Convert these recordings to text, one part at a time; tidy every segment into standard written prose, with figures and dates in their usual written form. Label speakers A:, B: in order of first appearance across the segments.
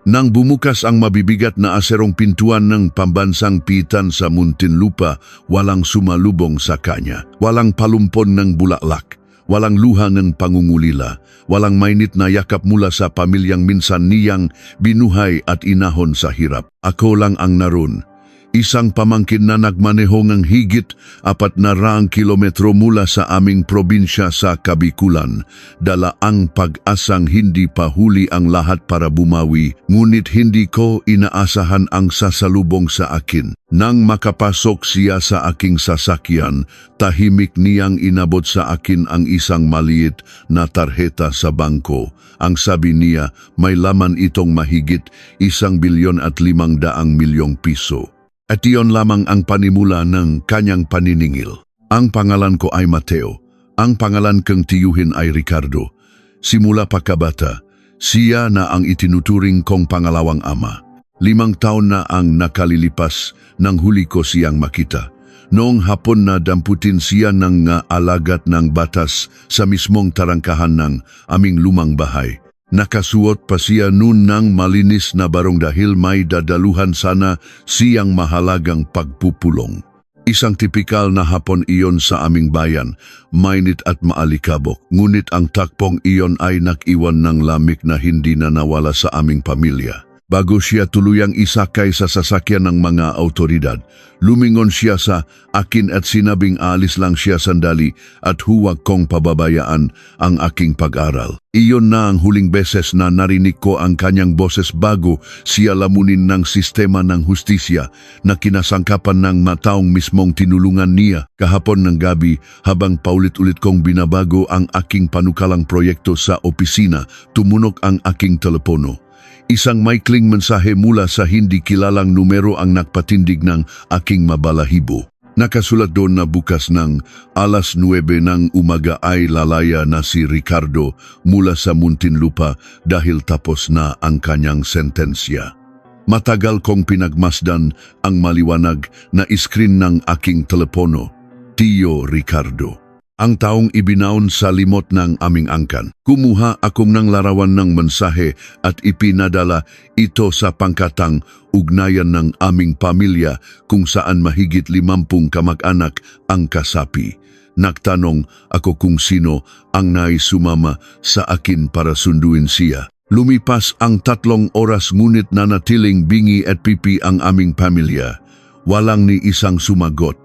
A: Nang bumukas ang mabibigat na aserong pintuan ng pambansang pitan sa Muntinlupa, walang sumalubong sa kanya. Walang palumpon ng bulaklak, walang luha ng pangungulila, walang mainit na yakap mula sa pamilyang minsan niyang binuhay at inahon sa hirap. Ako lang ang naroon. Isang pamangkin na nagmaneho ng higit 400 kilometro mula sa aming probinsya sa Kabikulan. Dala ang pag-asang hindi pa huli ang lahat para bumawi, ngunit hindi ko inaasahan ang sasalubong sa akin. Nang makapasok siya sa aking sasakyan, tahimik niyang inabot sa akin ang isang maliit na tarheta sa bangko. Ang sabi niya, may laman itong mahigit 1,500,000,000 piso. At iyon lamang ang panimula ng kanyang paniningil. Ang pangalan ko ay Mateo. Ang pangalan kong tiyuhin ay Ricardo. Simula pagkabata, siya na ang itinuturing kong pangalawang ama. 5 taon na ang nakalilipas nang huli ko siyang makita. Noong hapon na damputin siya ng alagat ng batas sa mismong tarangkahan ng aming lumang bahay. Nakasuot pa siya noon ng malinis na barong dahil may dadaluhan sana siyang mahalagang pagpupulong. Isang tipikal na hapon iyon sa aming bayan, mainit at maalikabok. Ngunit ang takpong iyon ay nakiwan ng lamig na hindi na nawala sa aming pamilya. Bago siya tuluyang isakay sa sasakyan ng mga autoridad, lumingon siya sa akin at sinabing aalis lang siya sandali at huwag kong pababayaan ang aking pag-aral. Iyon na ang huling beses na narinig ko ang kanyang boses bago siya lamunin ng sistema ng hustisya na kinasangkapan ng mataong mismong tinulungan niya. Kahapon ng gabi, habang paulit-ulit kong binabago ang aking panukalang proyekto sa opisina, tumunog ang aking telepono. Isang maikling mensahe mula sa hindi kilalang numero ang nagpatindig ng aking mabalahibo. Nakasulat doon na bukas ng 9:00 ng umaga ay lalaya na si Ricardo mula sa Muntinlupa dahil tapos na ang kanyang sentensya. Matagal kong pinagmasdan ang maliwanag na iskrin ng aking telepono. Tio Ricardo. Ang taong ibinaon sa limot ng aming angkan. Kumuha akong ng larawan ng mensahe at ipinadala ito sa pangkatang ugnayan ng aming pamilya kung saan mahigit 50 kamag-anak ang kasapi. Nagtanong ako kung sino ang naisumama sa akin para sunduin siya. Lumipas ang 3 oras ngunit nanatiling bingi at pipi ang aming pamilya. Walang ni isang sumagot.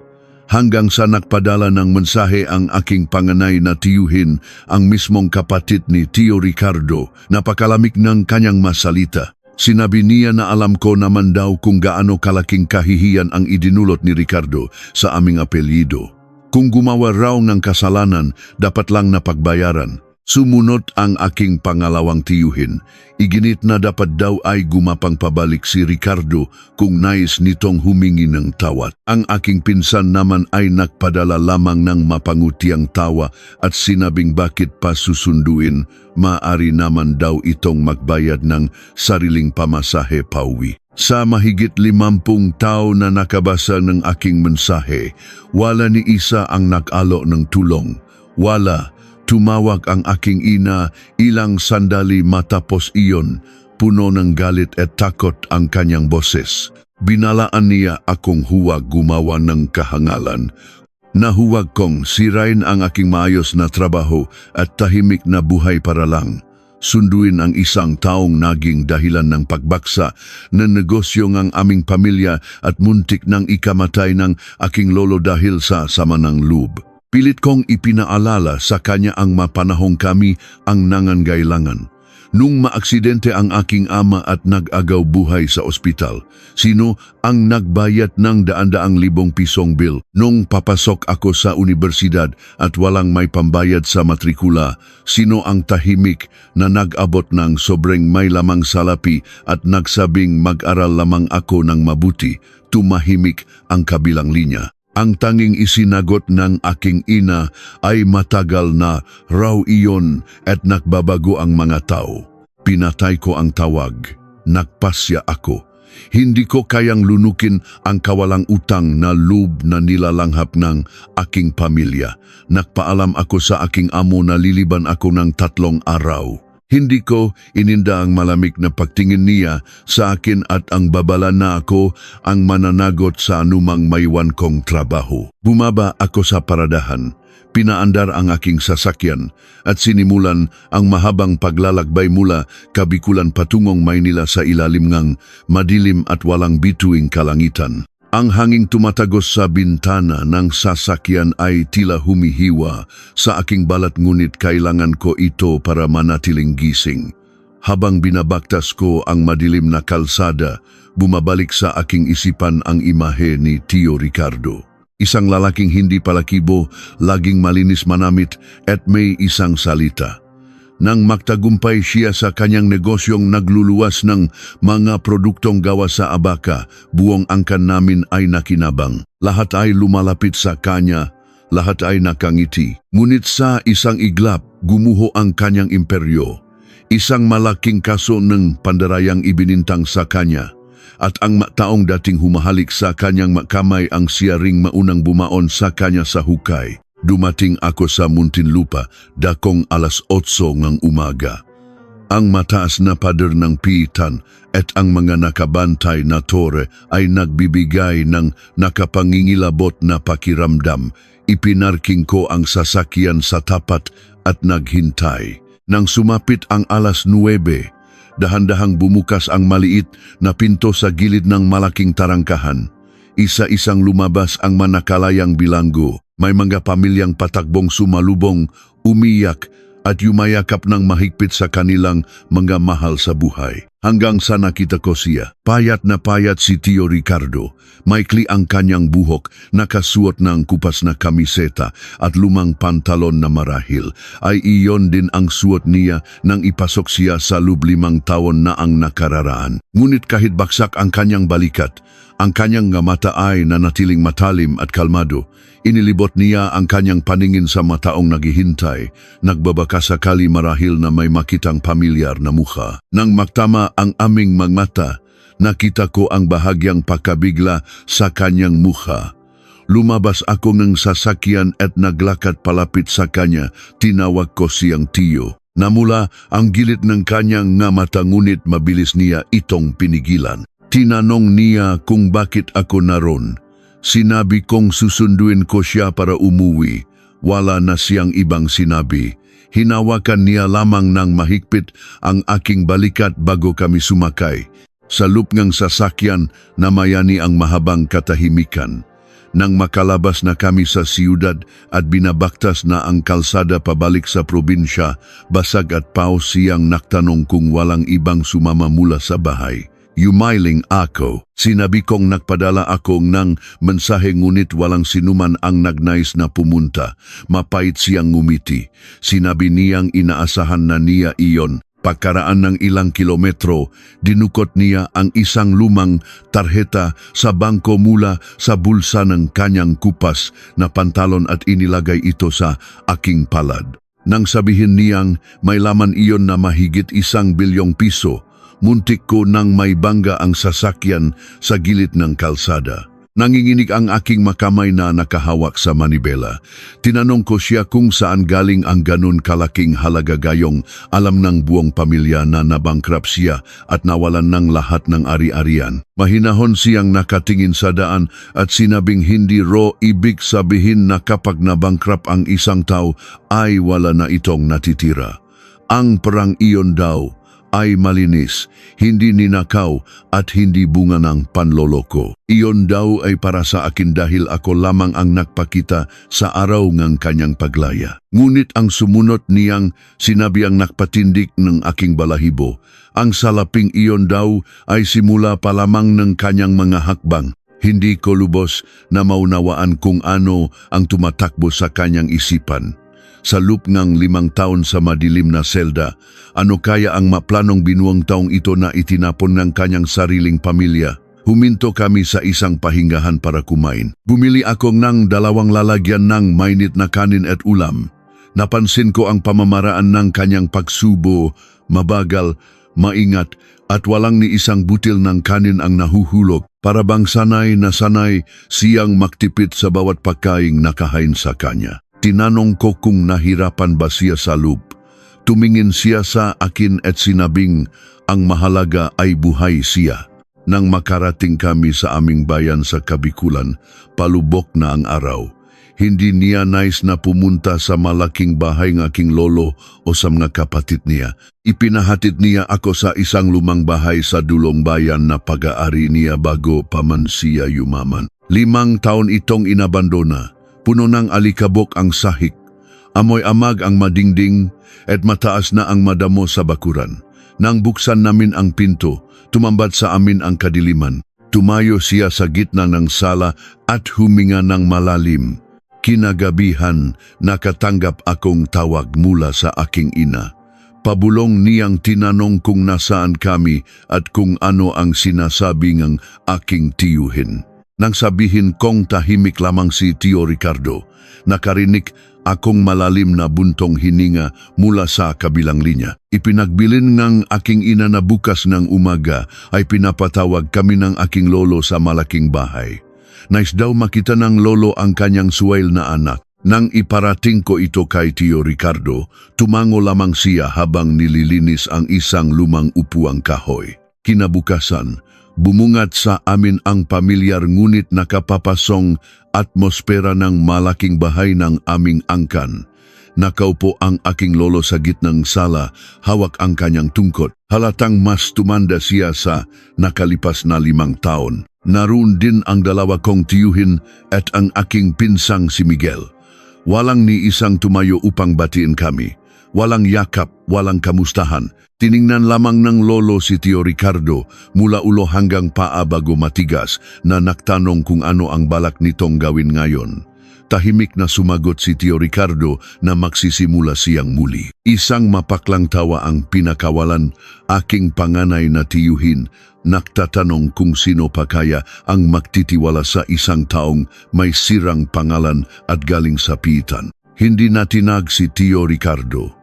A: Hanggang sa nagpadala ng mensahe ang aking panganay na tiyuhin, ang mismong kapatid ni Tio Ricardo. Napakalamig ng kanyang masalita. Sinabi niya na alam ko naman daw kung gaano kalaking kahihiyan ang idinulot ni Ricardo sa aming apelyido. Kung gumawa raw ng kasalanan, dapat lang napagbayaran. Sumunod ang aking pangalawang tiyuhin. Iginit na dapat daw ay gumapang pabalik si Ricardo kung nais nitong humingi ng tawad. Ang aking pinsan naman ay nagpadala lamang ng mapangutiang tawa at sinabing bakit pa susunduin, maaari naman daw itong magbayad ng sariling pamasahe pauwi. Sa mahigit 50 tao na nakabasa ng aking mensahe, wala ni isa ang nag-alo ng tulong. Wala. Tumawag ang aking ina ilang sandali matapos iyon, puno ng galit at takot ang kanyang boses. Binalaan niya akong huwag gumawa ng kahangalan. Nahuwag kong sirain ang aking maayos na trabaho at tahimik na buhay para lang. Sunduin ang isang taong naging dahilan ng pagbaksa ng negosyo ng aming pamilya at muntik ng ikamatay ng aking lolo dahil sa sama ng loob. Pilit kong ipinaalala sa kanya ang mapanahong kami ang nangangailangan. Nung maaksidente ang aking ama at nag-agaw buhay sa ospital, sino ang nagbayad ng daan-daang libong pisong bill? Nung papasok ako sa universidad at walang may pambayad sa matrikula, sino ang tahimik na nag-abot ng sobrang may lamang salapi at nagsabing mag-aral lamang ako ng mabuti? Tumahimik ang kabilang linya. Ang tanging isinagot ng aking ina ay matagal na raw iyon at nagbabago ang mga tao. Pinatay ko ang tawag. Nagpasya ako. Hindi ko kayang lunukin ang kawalang utang na loob na nilalanghap ng aking pamilya. Nagpaalam ako sa aking amo na liliban ako ng 3 araw. Hindi ko ininda ang malamig na pagtingin niya sa akin at ang babala na ako ang mananagot sa anumang maiwan kong trabaho. Bumaba ako sa paradahan. Pinaandar ang aking sasakyan at sinimulan ang mahabang paglalakbay mula Kabikulan patungong Maynila sa ilalim ng madilim at walang bituing kalangitan. Ang hanging tumatagos sa bintana ng sasakyan ay tila humihiwa sa aking balat ngunit kailangan ko ito para manatiling gising. Habang binabaktas ko ang madilim na kalsada, bumabalik sa aking isipan ang imahe ni Tio Ricardo. Isang lalaking hindi palakibo, laging malinis manamit at may isang salita. Nang magtagumpay siya sa kanyang negosyong nagluluwas ng mga produktong gawa sa abaka, buong angkan namin ay nakinabang. Lahat ay lumalapit sa kanya, lahat ay nakangiti. Ngunit sa isang iglap, gumuho ang kanyang imperyo. Isang malaking kaso ng pandarayang ibinintang sa kanya. At ang taong dating humahalik sa kanyang kamay ang siya ring maunang bumaon sa kanya sa hukay. Dumating ako sa Muntinlupa, dakong 8:00 ng umaga. Ang mataas na pader ng pitan at ang mga nakabantay na tore ay nagbibigay ng nakapangingilabot na pakiramdam. Ipinarking ko ang sasakyan sa tapat at naghintay. Nang sumapit ang 9:00, dahan-dahang bumukas ang maliit na pinto sa gilid ng malaking tarangkahan. Isa-isang lumabas ang manakalayang bilanggo. May mga pamilyang patakbong sumalubong, umiyak at yumayakap ng mahigpit sa kanilang mga mahal sa buhay. Hanggang sa nakita ko siya. Payat na payat si Tio Ricardo. Maikli ang kanyang buhok, nakasuot ng kupas na kamiseta at lumang pantalon na marahil. Ay iyon din ang suot niya nang ipasok siya sa loob 5 taon na ang nakararaan. Ngunit kahit baksak ang kanyang balikat, ang kanyang mata ay nanatiling matalim at kalmado. Inilibot niya ang kanyang paningin sa mataong naghihintay, nagbabaka sakali marahil na may makitang pamilyar na mukha. Nang magtama ang aming mga mata, nakita ko ang bahagyang pakabigla sa kanyang mukha. Lumabas ako ng sasakyan at naglakad palapit sa kanya, tinawag ko siyang Tio. Namula ang gilid ng kanyang mata ngunit mabilis niya itong pinigilan. Tinanong niya kung bakit ako naroon. Sinabi kong susunduin ko siya para umuwi. Wala na siyang ibang sinabi. Hinawakan niya lamang ng mahigpit ang aking balikat bago kami sumakay. Sa loob ng sasakyan, namayani ang mahabang katahimikan. Nang makalabas na kami sa siyudad at binabaktas na ang kalsada pabalik sa probinsya, basag at paos siyang naktanong kung walang ibang sumama mula sa bahay. Yumailing ako. Sinabi kong nagpadala ako ng mensahe ngunit walang sinuman ang nagnais na pumunta. Mapait siyang ngumiti. Sinabi niyang inaasahan na niya iyon. Pagkaraan ng ilang kilometro, dinukot niya ang isang lumang tarheta sa bangko mula sa bulsa ng kanyang kupas na pantalon at inilagay ito sa aking palad. Nang sabihin niyang may laman iyon na mahigit 1 bilyong piso, muntik ko nang may bangga ang sasakyan sa gilid ng kalsada. Nanginginig ang aking makamay na nakahawak sa manibela. Tinanong ko siya kung saan galing ang ganun kalaking halaga gayong alam ng buong pamilya na nabangkrap siya at nawalan ng lahat ng ari-arian. Mahinahon siyang nakatingin sa daan at sinabing hindi ibig sabihin na kapag nabangkrap ang isang tao ay wala na itong natitira. Ang perang iyon daw ay malinis, hindi ninakaw at hindi bunga ng panloloko. Iyon daw ay para sa akin dahil ako lamang ang nagpakita sa araw ng kanyang paglaya. Ngunit ang sumunod niyang sinabi ang nakpatindik ng aking balahibo. Ang salaping iyon daw ay simula pa lamang ng kanyang mga hakbang. Hindi ko lubos na maunawaan kung ano ang tumatakbo sa kanyang isipan. Sa loob ng 5 taon sa madilim na selda, ano kaya ang maplanong binuang taong ito na itinapon ng kanyang sariling pamilya? Huminto kami sa isang pahingahan para kumain. Bumili ako ng 2 lalagyan ng mainit na kanin at ulam. Napansin ko ang pamamaraan ng kanyang pagsubo, mabagal, maingat at walang ni isang butil ng kanin ang nahuhulog. Para bang sanay na sanay siyang maktipid sa bawat pagkaing nakahain sa kanya. Tinanong ko kung nahirapan ba siya sa loob. Tumingin siya sa akin at sinabing ang mahalaga ay buhay siya. Nang makarating kami sa aming bayan sa Kabikulan, palubok na ang araw. Hindi niya nais na pumunta sa malaking bahay ng aking lolo o sa mga kapatid niya. Ipinahatid niya ako sa isang lumang bahay sa dulong bayan na pag-aari niya bago pa man siya yumaman. 5 taon itong inabandona. Puno ng alikabok ang sahig. Amoy amag ang madingding at mataas na ang madamo sa bakuran. Nang buksan namin ang pinto, tumambat sa amin ang kadiliman. Tumayo siya sa gitna ng sala at huminga ng malalim. Kinagabihan, nakatanggap akong tawag mula sa aking ina. Pabulong niyang tinanong kung nasaan kami at kung ano ang sinasabi ng aking tiyuhin. Nang sabihin kong tahimik lamang si Tio Ricardo, nakarinig akong malalim na buntong hininga mula sa kabilang linya. Ipinagbilin ng aking ina na bukas ng umaga ay pinapatawag kami ng aking lolo sa malaking bahay. Nais daw makita ng lolo ang kanyang suwail na anak. Nang iparating ko ito kay Tio Ricardo, tumango lamang siya habang nililinis ang isang lumang upuang kahoy. Kinabukasan, bumungat sa amin ang pamilyar ngunit nakapapasong atmosfera ng malaking bahay ng aming angkan. Nakaupo ang aking lolo sa gitnang sala, hawak ang kanyang tungkot. Halatang mas tumanda siya sa nakalipas na 5 taon. Naroon din ang 2 kong tiyuhin at ang aking pinsang si Miguel. Walang ni isang tumayo upang batiin kami. Walang yakap, walang kamustahan. Tiningnan lamang ng lolo si Tio Ricardo mula ulo hanggang paa bago matigas na nagtanong kung ano ang balak nitong gawin ngayon. Tahimik na sumagot si Tio Ricardo na magsisimula siyang muli. Isang mapaklang tawa ang pinakawalan, aking panganay na tiyuhin. Nagtatanong kung sino pa kaya ang magtitiwala sa isang taong may sirang pangalan at galing sa piitan. Hindi natinag si Tio Ricardo.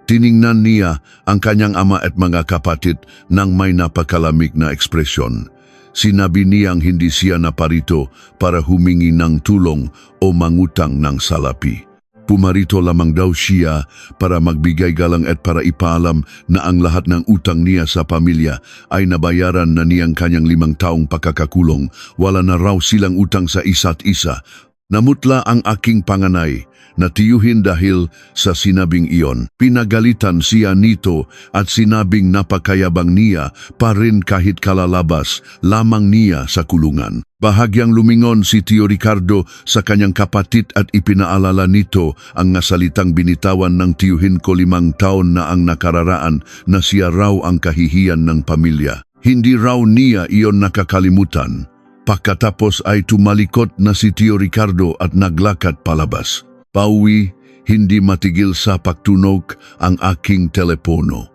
A: Tiningnan niya ang kanyang ama at mga kapatid nang may napakalamig na ekspresyon. Sinabi niyang hindi siya naparito para humingi ng tulong o mangutang ng salapi. Pumarito lamang daw siya para magbigay galang at para ipaalam na ang lahat ng utang niya sa pamilya ay nabayaran na niyang kanyang 5 taong pakakakulong. Wala na raw silang utang sa isa't isa. Namutla ang aking panganay na tiyuhin dahil sa sinabing iyon. Pinagalitan siya nito at sinabing napakayabang niya pa rin kahit kalalabas lamang niya sa kulungan. Bahagyang lumingon si Tio Ricardo sa kanyang kapatid at ipinaalala nito ang nasalitang binitawan ng tiyuhin ko 5 taon na ang nakararaan na siya raw ang kahihiyan ng pamilya. Hindi raw niya iyon nakakalimutan. Pagkatapos ay tumalikot na si Tio Ricardo at naglakad palabas. Pauwi, hindi matigil sa pagtunog ang aking telepono.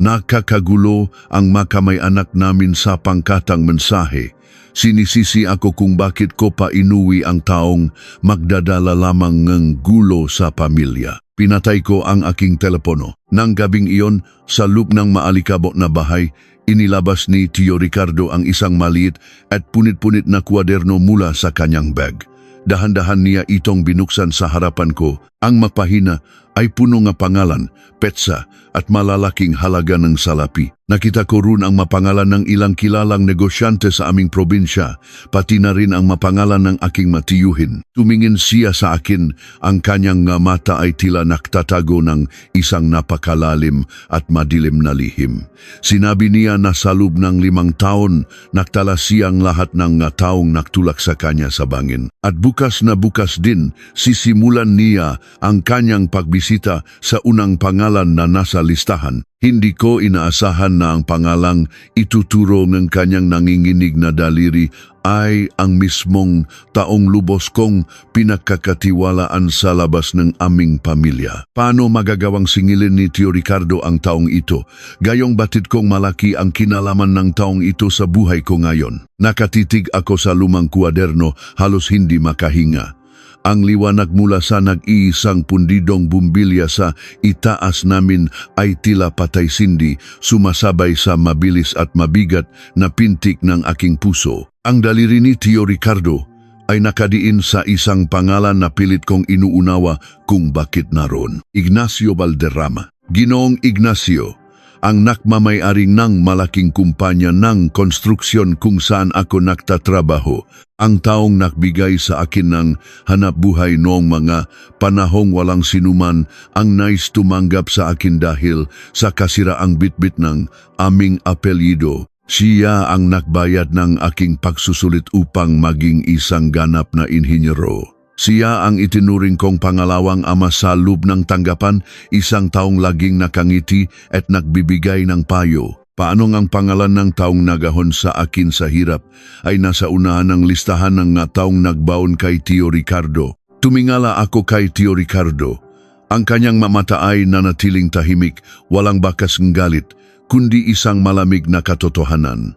A: Nakakagulo ang makamay anak namin sa pangkatang mensahe. Sinisisi ako kung bakit ko pa inuwi ang taong magdadala lamang ng gulo sa pamilya. Pinatay ko ang aking telepono. Nang gabing iyon, sa loob ng maalikabok na bahay, inilabas ni Tio Ricardo ang isang maliit at punit-punit na kwaderno mula sa kanyang bag. Dahan-dahan niya itong binuksan sa harapan ko. Ang mapahina ay puno nga pangalan, petsa at malalaking halaga ng salapi. Nakita ko roon ang mapangalan ng ilang kilalang negosyante sa aming probinsya, pati na rin ang mapangalan ng aking matiyuhin. Tumingin siya sa akin, ang kanyang nga mata ay tila naktatago ng isang napakalalim at madilim na lihim. Sinabi niya na sa loob ng 5 taon, naktala siyang lahat ng nga taong naktulak sa kanya sa bangin. At bukas na bukas din, sisimulan niya ang kanyang pagbisita sa unang pangalan na nasa listahan. Hindi ko inaasahan na ang pangalang ituturo ng kanyang nanginginig na daliri ay ang mismong taong lubos kong pinagkakatiwalaan sa labas ng aming pamilya. Paano magagawang singilin ni Tio Ricardo ang taong ito? Gayong batid kong malaki ang kinalaman ng taong ito sa buhay ko ngayon. Nakatitig ako sa lumang kwaderno, halos hindi makahinga. Ang liwanag mula sa nag-iisang pundidong bumbilya sa itaas namin ay tila patay-sindi, sumasabay sa mabilis at mabigat na pintik ng aking puso. Ang daliri ni Tio Ricardo ay nakadiin sa isang pangalan na pilit kong inuunawa kung bakit naroon. Ignacio Valderrama. Ginoong Ignacio, ang nakmamayari ng malaking kumpanya ng konstruksyon kung saan ako nagtatrabaho, ang taong nagbigay sa akin ng hanapbuhay noong mga panahong walang sinuman ang nais tumanggap sa akin dahil sa kasiraang bitbit ng aming apelyido. Siya ang nagbayad ng aking pagsusulit upang maging isang ganap na inhinyero. Siya ang itinuring kong pangalawang ama sa loob ng tanggapan, isang taong laging nakangiti at nagbibigay ng payo. Paano ang pangalan ng taong nagahon sa akin sa hirap ay nasa unahan ng listahan ng nga taong nagbaon kay Tio Ricardo. Tumingala ako kay Tio Ricardo. Ang kanyang mamata ay nanatiling tahimik, walang bakas ng galit, kundi isang malamig na katotohanan.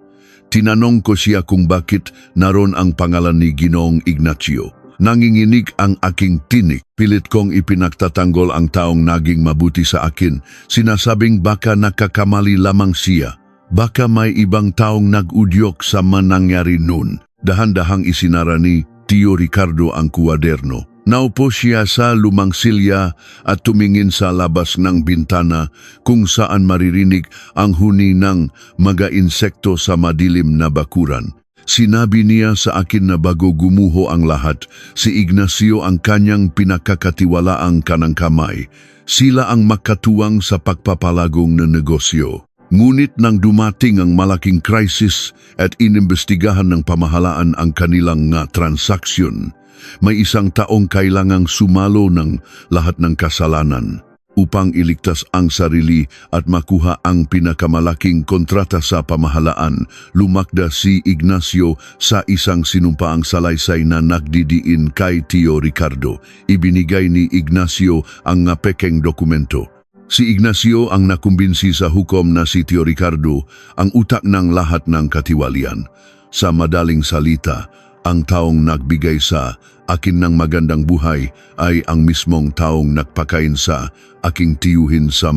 A: Tinanong ko siya kung bakit naroon ang pangalan ni Ginoong Ignacio. Nanginginig ang aking tinik. Pilit kong ipinagtatanggol ang taong naging mabuti sa akin. Sinasabing baka nakakamali lamang siya. Baka may ibang taong nag-udyok sa manangyari noon. Dahan-dahang isinara ni Tio Ricardo ang kuwaderno. Naupo siya sa lumang silya at tumingin sa labas ng bintana kung saan maririnig ang huni ng mga insekto sa madilim na bakuran. Sinabi niya sa akin na bago gumuho ang lahat, si Ignacio ang kanyang pinakakatiwalaang kanang kamay. Sila ang makatuwang sa pagpapalagong na negosyo. Ngunit nang dumating ang malaking krisis at inimbestigahan ng pamahalaan ang kanilang nga transaksyon, may isang taong kailangang sumalo ng lahat ng kasalanan upang iligtas ang sarili at makuha ang pinakamalaking kontrata sa pamahalaan. Lumakda si Ignacio sa isang sinumpaang salaysay na nagdidiin kay Tio Ricardo. Ibinigay ni Ignacio ang pekeng dokumento. Si Ignacio ang nakumbinsi sa hukom na si Tio Ricardo ang utak ng lahat ng katiwalian. Sa madaling salita, ang taong nagbigay sa akin ng magandang buhay ay ang mismong taong nagpakain sa aking tiyuhin sa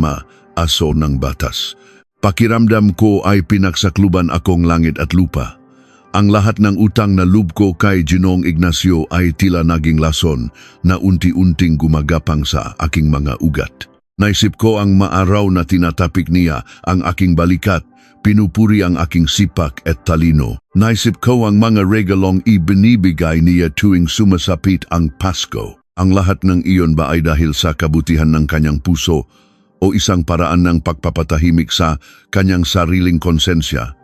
A: aso ng batas. Pakiramdam ko ay pinagsakluban akong langit at lupa. Ang lahat ng utang na loob ko kay Ginoong Ignacio ay tila naging lason na unti-unting gumagapang sa aking mga ugat. Naisip ko ang maaraw na tinatapik niya ang aking balikat. Pinupuri ang aking sipak at talino. Naisip ko ang mga regalong ibinibigay niya tuwing sumasapit ang Pasko. Ang lahat ng iyon ba ay dahil sa kabutihan ng kanyang puso o isang paraan ng pagpapatahimik sa kanyang sariling konsensya?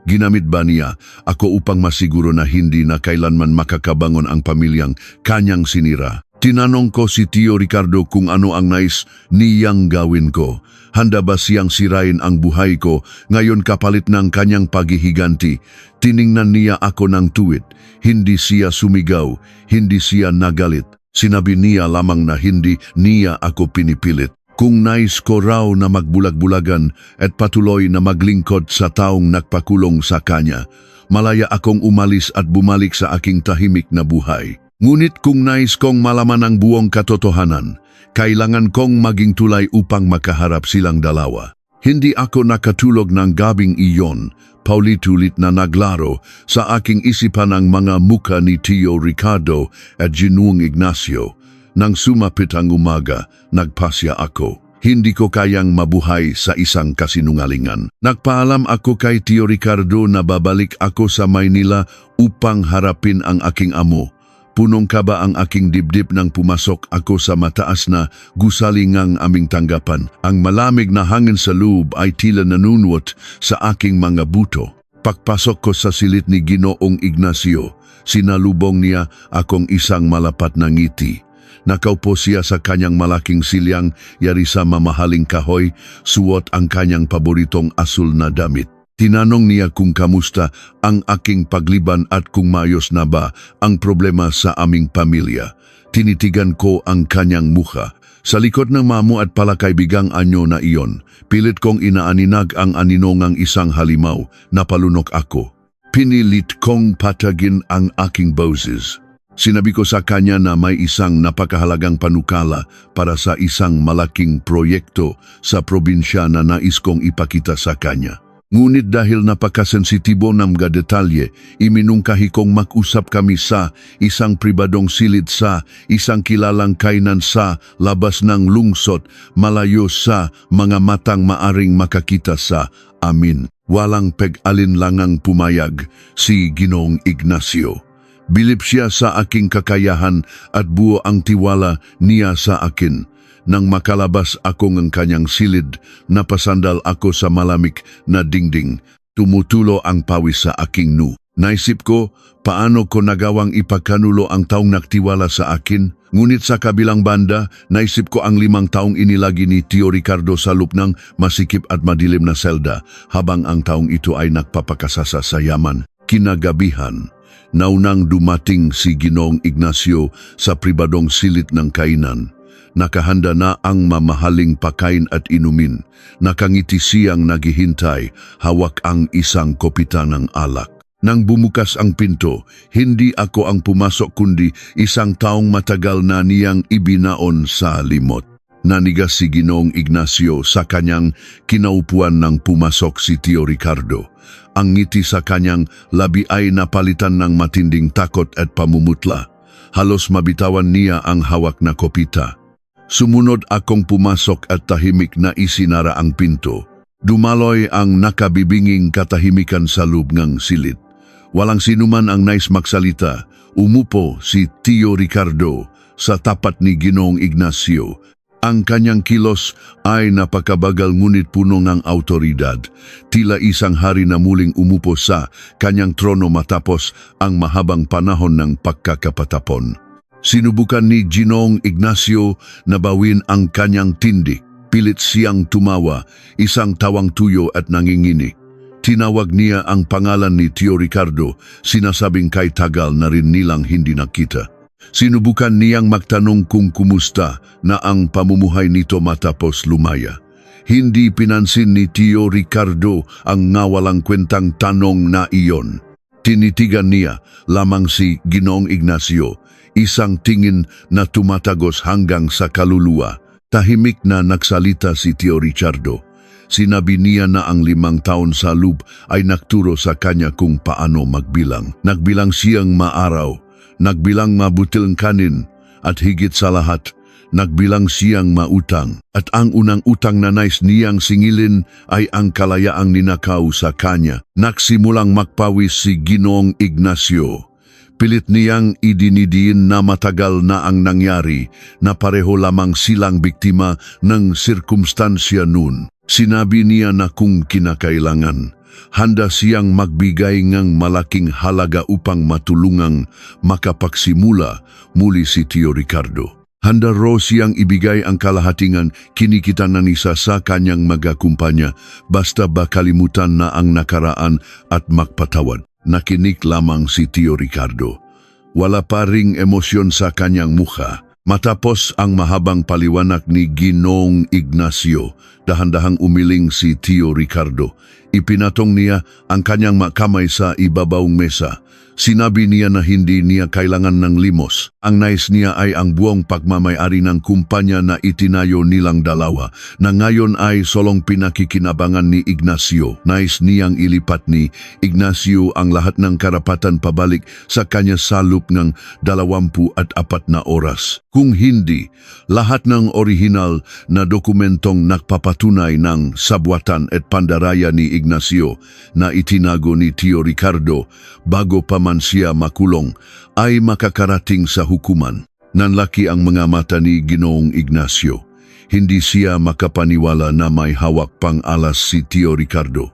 A: Ginamit ba niya ako upang masiguro na hindi na kailanman makakabangon ang pamilyang kanyang sinira? Tinanong ko si Tio Ricardo kung ano ang nais niyang gawin ko. Handa ba siyang sirain ang buhay ko ngayon kapalit ng kanyang paghihiganti? Tiningnan niya ako ng tuwid. Hindi siya sumigaw, hindi siya nagalit. Sinabi niya lamang na hindi niya ako pinipilit. Kung nais ko raw na magbulag-bulagan at patuloy na maglingkod sa taong nagpakulong sa kanya, malaya akong umalis at bumalik sa aking tahimik na buhay. Ngunit kung nais kong malaman ang buong katotohanan, kailangan kong maging tulay upang makaharap silang dalawa. Hindi ako nakatulog ng gabing iyon, paulit-ulit na naglaro sa aking isipan ang mga muka ni Tio Ricardo at Ginoong Ignacio. Nang sumapit ang umaga, nagpasya ako. Hindi ko kayang mabuhay sa isang kasinungalingan. Nagpaalam ako kay Tio Ricardo na babalik ako sa Maynila upang harapin ang aking amo. Punong kaba ang aking dibdib nang pumasok ako sa mataas na gusalingang aming tanggapan. Ang malamig na hangin sa loob ay tila nanunwot sa aking mga buto. Pagpasok ko sa silid ni Ginoong Ignacio, sinalubong niya akong isang malapat na ngiti. Nakaupo siya sa kanyang malaking silyang yari sa mamahaling kahoy, suot ang kanyang paboritong asul na damit. Tinanong niya kung kamusta ang aking pagliban at kung mayos na ba ang problema sa aming pamilya. Tinitigan ko ang kanyang mukha. Sa likod ng mamo at palakaibigang anyo na iyon, pilit kong inaaninag ang aninongang isang halimaw. Napalunok ako. Pinilit kong patagin ang aking boses. Sinabi ko sa kanya na may isang napakahalagang panukala para sa isang malaking proyekto sa probinsya na nais kong ipakita sa kanya. Ngunit dahil napakasensitibo ng mga detalye, iminungkahi kong mag-usap kami sa isang pribadong silid sa isang kilalang kainan sa labas ng lungsod, malayo sa mga matang maaring makakita sa amin. Walang pag-alinlangang pumayag si Ginoong Ignacio. Bilib siya sa aking kakayahan at buo ang tiwala niya sa akin. Nang makalabas ako ng kanyang silid, napasandal ako sa malamig na dingding. Tumutulo ang pawis sa aking Naisip ko, paano ko nagawang ipagkanulo ang taong nagtiwala sa akin? Ngunit sa kabilang banda, naisip ko ang 5 taong inilagi ni Tio Ricardo sa loob ng masikip at madilim na selda, habang ang taong ito ay nagpapakasasa sa yaman. Kinagabihan, naunang dumating si Ginoong Ignacio sa pribadong silid ng kainan. Nakahanda na ang mamahaling pagkain at inumin. Nakangiti siyang naghihintay, hawak ang isang kopita ng alak. Nang bumukas ang pinto, hindi ako ang pumasok kundi isang taong matagal na niyang ibinaon sa limot. Nanigas si Ginoong Ignacio sa kanyang kinaupuan nang pumasok si Tio Ricardo. Ang ngiti sa kanyang labi ay napalitan ng matinding takot at pamumutla. Halos mabitawan niya ang hawak na kopita. Sumunod akong pumasok at tahimik na isinara ang pinto. Dumaloy ang nakabibinging katahimikan sa loob ng silid. Walang sinuman ang nais magsalita. Umupo si Tio Ricardo sa tapat ni Ginoong Ignacio. Ang kanyang kilos ay napakabagal ngunit puno ng autoridad. Tila isang hari na muling umupo sa kanyang trono matapos ang mahabang panahon ng pagkakapatapon. Sinubukan ni Ginoong Ignacio na bawin ang kanyang tindig. Pilit siyang tumawa, isang tawang tuyo at nanginginig. Tinawag niya ang pangalan ni Tio Ricardo, sinasabing kay tagal na rin nilang hindi nakita. Sinubukan niyang magtanong kung kumusta na ang pamumuhay nito matapos lumaya. Hindi pinansin ni Tio Ricardo ang nawalang kwentang tanong na iyon. Tinitigan niya lamang si Ginoong Ignacio, isang tingin na tumatagos hanggang sa kaluluwa. Tahimik na nagsalita si Tio Ricardo. Sinabi niya na ang 5 taon sa loob ay nagturo sa kanya kung paano magbilang. Nagbilang siyang maaraw, nagbilang mabutil kanin, at higit sa lahat, nagbilang siyang mautang. At ang unang utang na nais niyang singilin ay ang kalayaang ninakaw sa kanya. Nagsimulang magpawis si Ginoong Ignacio. Pilit niyang idinidiin na matagal na ang nangyari, na pareho lamang silang biktima ng sirkumstansya noon. Sinabi niya na kung kinakailangan, handa siyang magbigay ng malaking halaga upang matulungang makapagsimula muli si Tio Ricardo. Handa raw siyang ibigay ang kalahatingan kinikita na nisa sa kanyang magakumpanya, basta ba kalimutan na ang nakaraan at magpatawad. Nakinig lamang si Tio Ricardo. Wala pa ring emosyon sa kanyang mukha. Matapos ang mahabang paliwanag ni Ginoong Ignacio, dahan-dahang umiling si Tio Ricardo. Ipinatong niya ang kanyang kamay sa ibabawng mesa. Sinabi niya na hindi niya kailangan ng limos. Ang nais niya ay ang buong pagmamayari ng kumpanya na itinayo nilang dalawa, na ngayon ay solong pinakikinabangan ni Ignacio. Nais niyang ilipat ni Ignacio ang lahat ng karapatan pabalik sa kanya sa loob ng 24 na oras. Kung hindi, lahat ng orihinal na dokumentong nagpapatunay ng sabwatan at pandaraya ni Ignacio na itinago ni Tio Ricardo bago pa man siya makulong ay makakarating sa hukuman. Nanlaki ang mga mata ni Ginoong Ignacio. Hindi siya makapaniwala na may hawak pang alas si Tio Ricardo.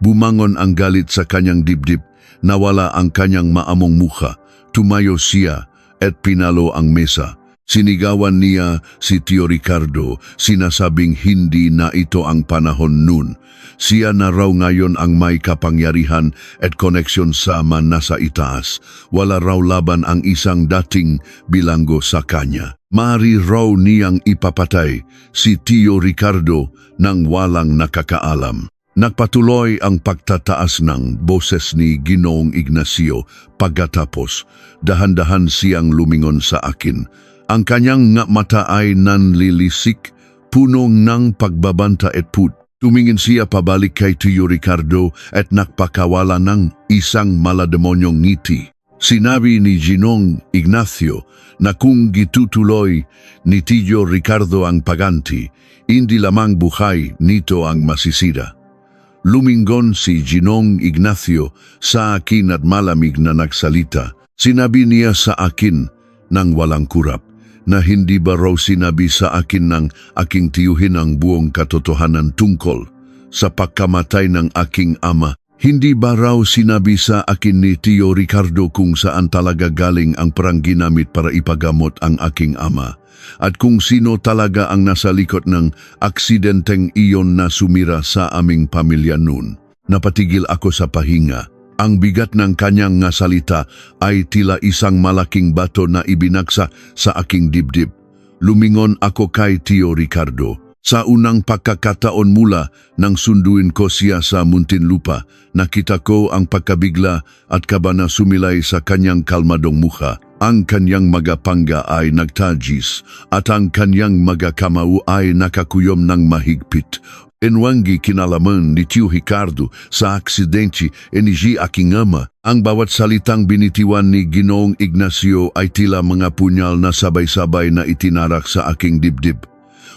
A: Bumangon ang galit sa kanyang dibdib, nawala ang kanyang maamong mukha. Tumayo siya at pinalo ang mesa. Sinigawan niya si Tio Ricardo, sinasabing hindi na ito ang panahon nun. Siya na raw ngayon ang may kapangyarihan at koneksyon sa nasa itaas. Wala raw laban ang isang dating bilanggo sa kanya. Maaari raw niyang ipapatay si Tio Ricardo nang walang nakakaalam. Nagpatuloy ang pagtataas ng boses ni Ginoong Ignacio. Pagkatapos, dahan-dahan siyang lumingon sa akin. Ang kanyang mata ay nanlilisik, puno ng pagbabanta at put. Tumingin siya pabalik kay Tio Ricardo at nakpakawala ng isang malademonyong ngiti. Sinabi ni Ginong Ignacio na kung gitutuloy ni Tio Ricardo ang paganti, hindi lamang buhay nito ang masisira. Lumingon si Ginong Ignacio sa akin at malamig na nagsalita. Sinabi niya sa akin nang walang kurap na hindi ba raw sinabi sa akin ng aking tiyuhin ang buong katotohanan tungkol sa pagkamatay ng aking ama. Hindi ba raw sinabi sa akin ni Tio Ricardo kung saan talaga galing ang perang ginamit para ipagamot ang aking ama? At kung sino talaga ang nasa likod ng aksidenteng iyon na sumira sa aming pamilya noon? Napatigil ako sa pahinga. Ang bigat ng kanyang nga salita ay tila isang malaking bato na ibinagsa sa aking dibdib. Lumingon ako kay Tio Ricardo. Sa unang pagkakataon mula nang sunduin ko siya sa Muntinlupa, nakita ko ang pagkabigla at kaba na sumilay sa kanyang kalmadong mukha. Ang kanyang magapanga ay nagtajis at ang kanyang magakamao ay nakakuyom ng mahigpit. Enwangi kinalaman ni Tio Ricardo sa aksidente eniji aking ama. Ang bawat salitang binitiwan ni Ginoong Ignacio ay tila mga punyal na sabay-sabay na itinarak sa aking dibdib.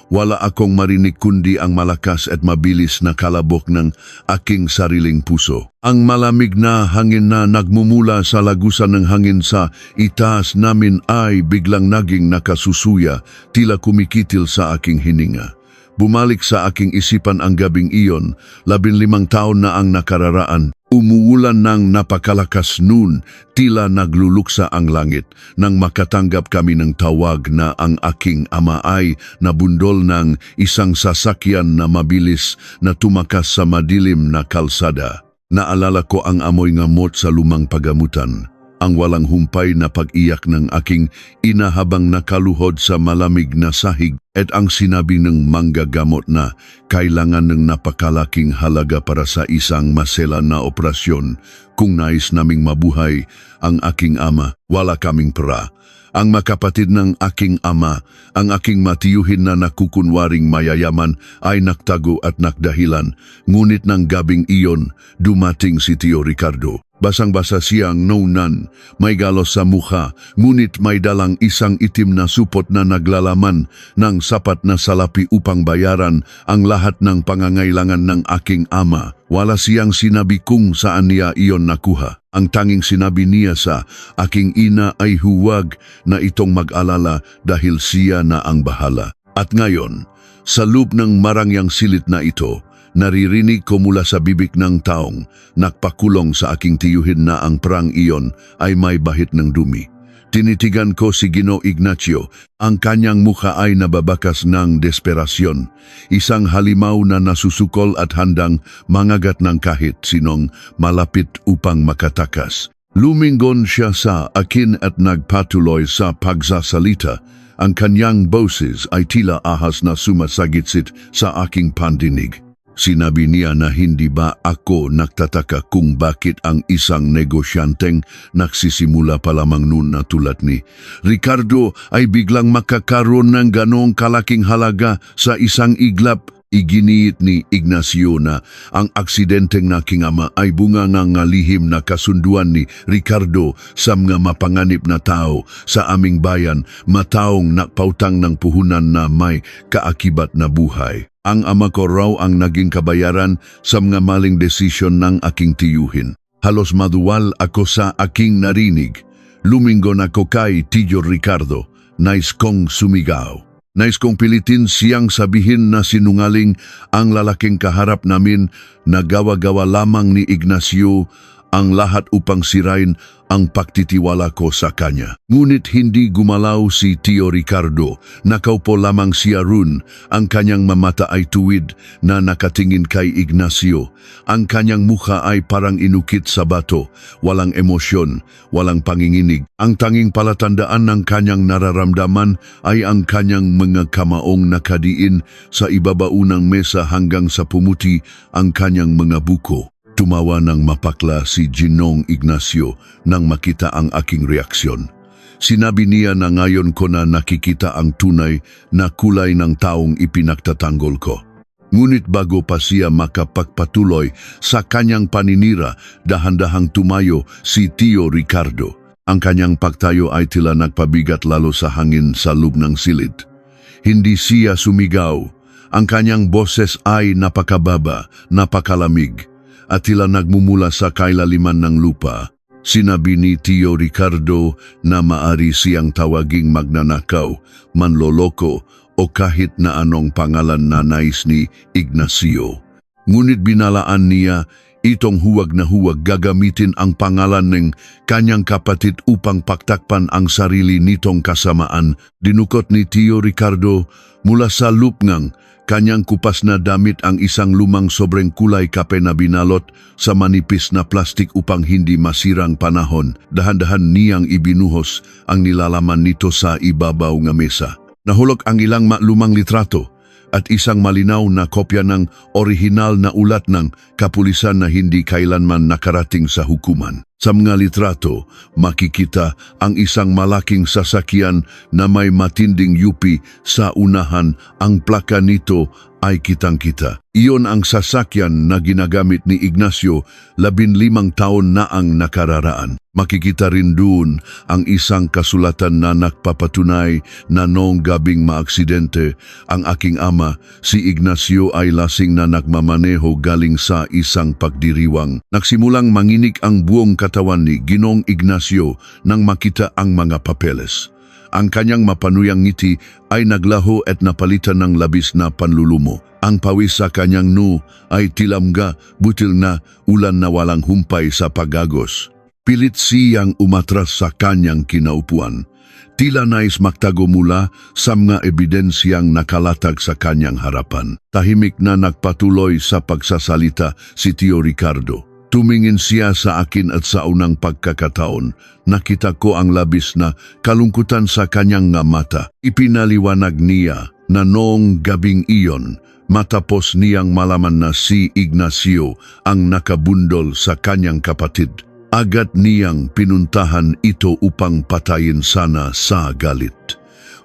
A: Wala akong marinig kundi ang malakas at mabilis na kalabok ng aking sariling puso. Ang malamig na hangin na nagmumula sa lagusan ng hangin sa itaas namin ay biglang naging nakasusuya, tila kumikitil sa aking hininga. Bumalik sa aking isipan ang gabing iyon, 15 taon na ang nakararaan. Umuulan ng napakalakas noon, tila nagluluksa ang langit nang makatanggap kami ng tawag na ang aking ama ay nabundol ng isang sasakyan na mabilis na tumakas sa madilim na kalsada. Naalala ko ang amoy ngamot sa lumang pagamutan, ang walang humpay na pag-iyak ng aking ina habang nakaluhod sa malamig na sahig at ang sinabi ng manggagamot na kailangan ng napakalaking halaga para sa isang masela na operasyon kung nais naming mabuhay ang aking ama. Wala kaming pera. Ang makapatid ng aking ama, ang aking matiyuhin na nakukunwaring mayayaman ay naktago at nakdahilan. Ngunit ng gabing iyon, dumating si Tio Ricardo. Basang-basa siyang nounan, may galos sa mukha, ngunit may dalang isang itim na supot na naglalaman ng sapat na salapi upang bayaran ang lahat ng pangangailangan ng aking ama. Wala siyang sinabi kung saan niya iyon nakuha. Ang tanging sinabi niya sa aking ina ay huwag na itong mag-alala dahil siya na ang bahala. At ngayon, sa loob ng marangyang silit na ito, naririnig ko mula sa bibig ng taong nakpakulong sa aking tiyuhin na ang perang iyon ay may bahid ng dumi. Tinitigan ko si Ginoong Ignacio, ang kanyang mukha ay nababakas ng desperasyon. Isang halimaw na nasusukol at handang mangagat ng kahit sinong malapit upang makatakas. Lumingon siya sa akin at nagpatuloy sa pagsasalita. Ang kanyang boses ay tila ahas na sumasagitsit sa aking pandinig. Sinabi niya na hindi ba ako nagtataka kung bakit ang isang negosyanteng nagsisimula pa lamang noon na tulad ni Ricardo ay biglang makakaroon ng ganong kalaking halaga sa isang iglap. Iginiit ni Ignacio na ang aksidenteng naking ama ay bunga ng lihim na kasunduan ni Ricardo sa mga mapanganib na tao sa aming bayan, mataong nakpautang ng puhunan na may kaakibat na buhay. Ang ama ko raw ang naging kabayaran sa mga maling desisyon ng aking tiyuhin. Halos maduwal ako sa aking narinig. Lumingon ako kay Tio Ricardo, nais kong sumigaw. Nais kong pilitin siyang sabihin na sinungaling ang lalaking kaharap namin na gawa-gawa lamang ni Ignacio ang lahat upang sirain ang pagtitiwala ko sa kanya. Ngunit hindi gumalaw si Tio Ricardo. Nakaupo lamang siya roon. Ang kanyang mamata ay tuwid na nakatingin kay Ignacio. Ang kanyang mukha ay parang inukit sa bato. Walang emosyon, walang panginginig. Ang tanging palatandaan ng kanyang nararamdaman ay ang kanyang mga kamaong nakadiin sa ibabaunang mesa hanggang sa pumuti ang kanyang mga buko. Tumawa ng mapakla si Ginoong Ignacio nang makita ang aking reaksyon. Sinabi niya na ngayon ko na nakikita ang tunay na kulay ng taong ipinagtatanggol ko. Ngunit bago pa siya makapagpatuloy sa kanyang paninira, dahan-dahang tumayo si Tio Ricardo. Ang kanyang pagtayo ay tila nagpabigat lalo sa hangin sa loob ng silid. Hindi siya sumigaw. Ang kanyang boses ay napakababa, napakalamig, at tila nagmumula sa kailaliman ng lupa. Sinabi ni Tio Ricardo na maari siyang tawaging magnanakaw, manloloko, o kahit na anong pangalan na nais ni Ignacio. Ngunit binalaan niya itong huwag na huwag gagamitin ang pangalan ng kanyang kapatid upang paktakpan ang sarili nitong kasamaan. Dinukot ni Tio Ricardo mula sa lupngang kanyang kupas na damit ang isang lumang sobrang kulay kape na binalot sa manipis na plastik upang hindi masirang panahon. Dahan-dahan niyang ibinuhos ang nilalaman nito sa ibabaw ng mesa. Nahulog ang ilang lumang litrato at isang malinaw na kopya ng orihinal na ulat ng kapulisan na hindi kailanman nakarating sa hukuman. Sa mga litrato, makikita ang isang malaking sasakyan na may matinding yupi sa unahan. Ang plaka nito ay kitang-kita. Iyon ang sasakyan na ginagamit ni Ignacio 15 taon na ang nakararaan. Makikita rin doon ang isang kasulatan na nagpapatunay na noong gabing maaksidente ang aking ama, si Ignacio ay lasing na nagmamaneho galing sa isang pagdiriwang. Nagsimulang manginig ang buong katawan ni Ginoong Ignacio nang makita ang mga papeles. Ang kanyang mapanuyang ngiti ay naglaho at napalitan ng labis na panlulumo. Ang pawis sa kanyang ay tilamga, butil na ulan na walang humpay sa pagagos. Pilit siyang umatras sa kanyang kinaupuan. Tila nais magtago mula sa mga ebidensyang nakalatag sa kanyang harapan. Tahimik na nagpatuloy sa pagsasalita si Tio Ricardo. Tumingin siya sa akin at sa unang pagkakataon, nakita ko ang labis na kalungkutan sa kanyang nga mata. Ipinaliwanag niya na noong gabing iyon, matapos niyang malaman na si Ignacio ang nakabundol sa kanyang kapatid, agad niyang pinuntahan ito upang patayin sana sa galit.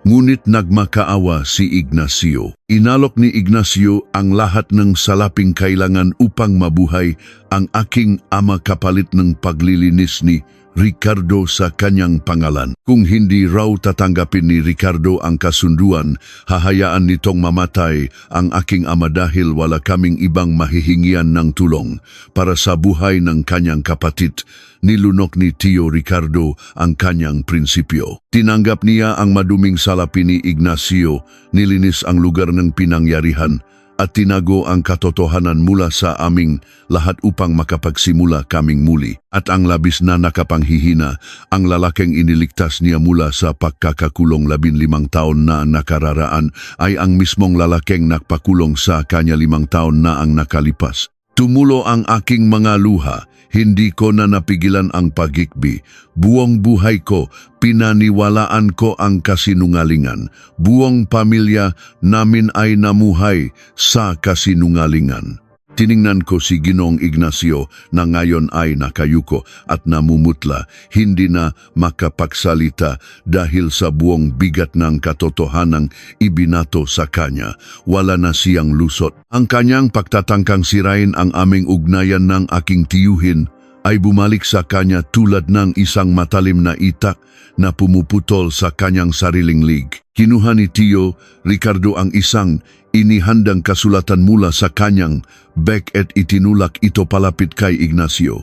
A: Ngunit nagmakaawa si Ignacio. Inalok ni Ignacio ang lahat ng salaping kailangan upang mabuhay ang aking ama kapalit ng paglilinis ni Ricardo sa kanyang pangalan. Kung hindi raw tatanggapin ni Ricardo ang kasunduan, hahayaan nitong mamatay ang aking ama dahil wala kaming ibang mahihingian ng tulong para sa buhay ng kanyang kapatid. Nilunok ni Tio Ricardo ang kanyang prinsipyo. Tinanggap niya ang maduming salapi ni Ignacio, nilinis ang lugar ng pinangyarihan, at tinago ang katotohanan mula sa aming lahat upang makapagsimula kaming muli. At ang labis na nakapanghihina, ang lalaking iniligtas niya mula sa pagkakakulong 15 taon na nakararaan ay ang mismong lalaking nagpakulong sa kanya 5 taon na ang nakalipas. Tumulo ang aking mga luha. Hindi ko na napigilan ang pagikbi. Buong buhay ko, pinaniwalaan ko ang kasinungalingan. Buong pamilya namin ay namuhay sa kasinungalingan. Tiningnan ko si Ginoong Ignacio na ngayon ay nakayuko at namumutla, hindi na makapagsalita dahil sa buong bigat ng katotohanang ibinato sa kanya. Wala na siyang lusot. Ang kanyang pagtatangkang sirain ang aming ugnayan ng aking tiyuhin ay bumalik sa kanya tulad ng isang matalim na itak na pumuputol sa kanyang sariling lig. Kinuha ni Tio Ricardo ang isang inihandang kasulatan mula sa kanyang bag at itinulak ito palapit kay Ignacio.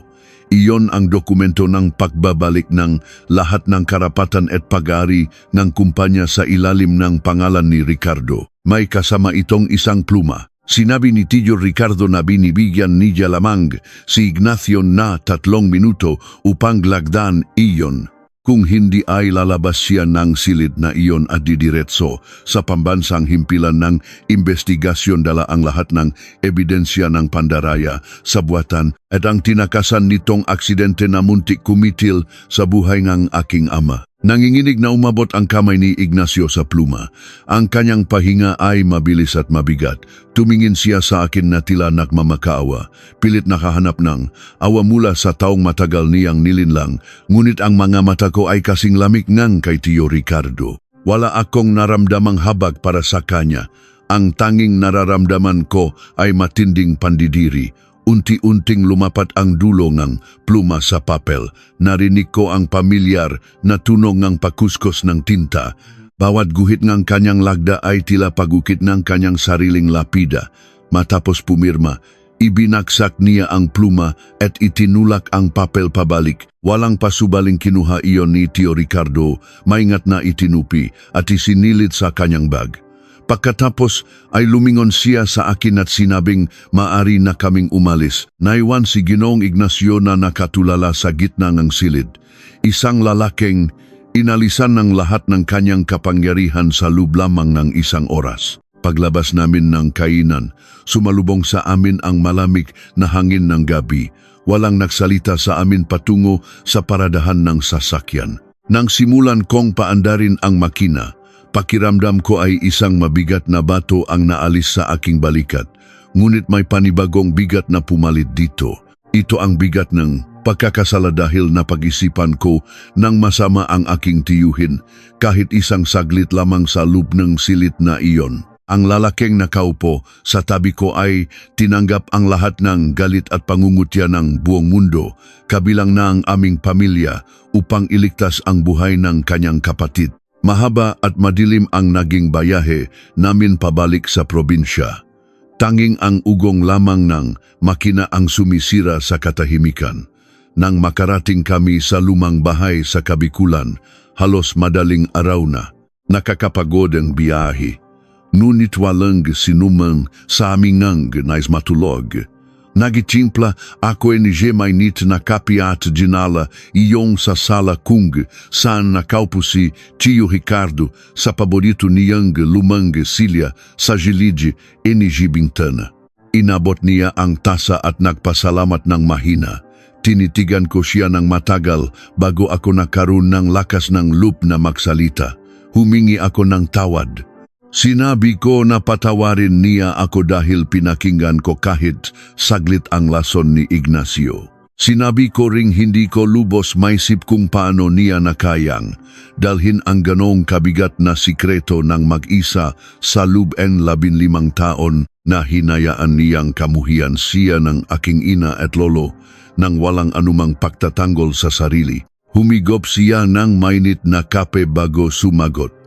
A: Iyon ang dokumento ng pagbabalik ng lahat ng karapatan at pag-aari ng kumpanya sa ilalim ng pangalan ni Ricardo. May kasama itong isang pluma. Sinabi ni Tio Ricardo na binibigyan niya lamang si Ignacio na 3 minuto upang lagdan iyon. Kung hindi ay lalabas siya ng silid na iyon at didiretso sa pambansang himpilan ng investigasyon dala ang lahat ng ebidensya ng pandaraya sa buwatan at ang tinakasan nitong aksidente na muntik kumitil sa buhay ng aking ama. Nanginginig na umabot ang kamay ni Ignacio sa pluma. Ang kanyang pahinga ay mabilis at mabigat. Tumingin siya sa akin na tila nagmamakaawa. Pilit nakahanap ng awa mula sa taong matagal niyang nilinlang. Ngunit ang mga mata ko ay kasing lamig ngang kay Tio Ricardo. Wala akong naramdamang habag para sa kanya. Ang tanging nararamdaman ko ay matinding pandidiri. Unti-unting lumapat ang dulo ng pluma sa papel. Narinig ko ang pamilyar na tunog ng pakuskos ng tinta. Bawat guhit ng kanyang lagda ay tila pagukit ng kanyang sariling lapida. Matapos pumirma, ibinagsak niya ang pluma at itinulak ang papel pabalik. Walang pasubaling kinuha iyon ni Tio Ricardo, maingat na itinupi at isinilid sa kanyang bag. Pagkatapos ay lumingon siya sa akin at sinabing maari na kaming umalis. Naiwan si Ginoong Ignacio na nakatulala sa gitna ng silid. Isang lalaking inalisan ng lahat ng kanyang kapangyarihan sa loob lamang ng isang oras. Paglabas namin ng kainan, sumalubong sa amin ang malamig na hangin ng gabi. Walang nagsalita sa amin patungo sa paradahan ng sasakyan. Nang simulan kong paandarin ang makina, pakiramdam ko ay isang mabigat na bato ang naalis sa aking balikat. Ngunit may panibagong bigat na pumalit dito. Ito ang bigat ng pagkakasala dahil napag-isipan ko nang masama ang aking tiyuhin kahit isang saglit lamang sa loob ng silit na iyon. Ang lalaking nakaupo sa tabi ko ay tinanggap ang lahat ng galit at pangungutya ng buong mundo, kabilang na ang aming pamilya, upang iligtas ang buhay ng kanyang kapatid. Mahaba at madilim ang naging bayahe namin pabalik sa probinsya. Tanging ang ugong lamang ng makina ang sumisira sa katahimikan. Nang makarating kami sa lumang bahay sa Kabikulan, halos madaling araw na. Nakakapagod ang biyahe. Ngunit walang sinumang sa aming nais matulog. Nagitimpla ako ni mainit na kape at ginala iyong sa sala kung saan nakaupo si Tio Ricardo sa paborito niyang lumang silya sa gilid ni bintana. Inabot niya ang tasa at nagpasalamat ng mahina. Tinitigan ko siya ng matagal bago ako nakaroon ng lakas ng loob na magsalita. Humingi ako ng tawad. Sinabi ko na patawarin niya ako dahil pinakinggan ko kahit saglit ang lason ni Ignacio. Sinabi ko ring hindi ko lubos maisip kung paano niya nakayang dalhin ang ganong kabigat na sikreto ng mag-isa sa loob ng 15 taon na hinayaan niyang kamuhian siya ng aking ina at lolo nang walang anumang pagtatanggol sa sarili. Humigop siya ng mainit na kape bago sumagot.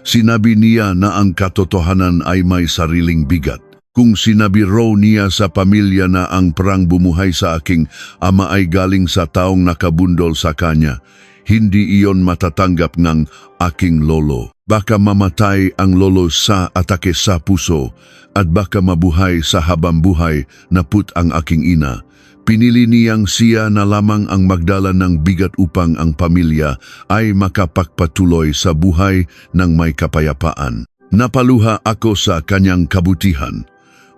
A: Sinabi niya na ang katotohanan ay may sariling bigat. Kung sinabi raw niya sa pamilya na ang perang bumuhay sa aking ama ay galing sa taong nakabundol sa kanya, hindi iyon matatanggap ng aking lolo. Baka mamatay ang lolo sa atake sa puso at baka mabuhay sa habang buhay na put ang aking ina. Pinili niyang siya na lamang ang magdala ng bigat upang ang pamilya ay makapagpatuloy sa buhay ng may kapayapaan. Napaluha ako sa kanyang kabutihan.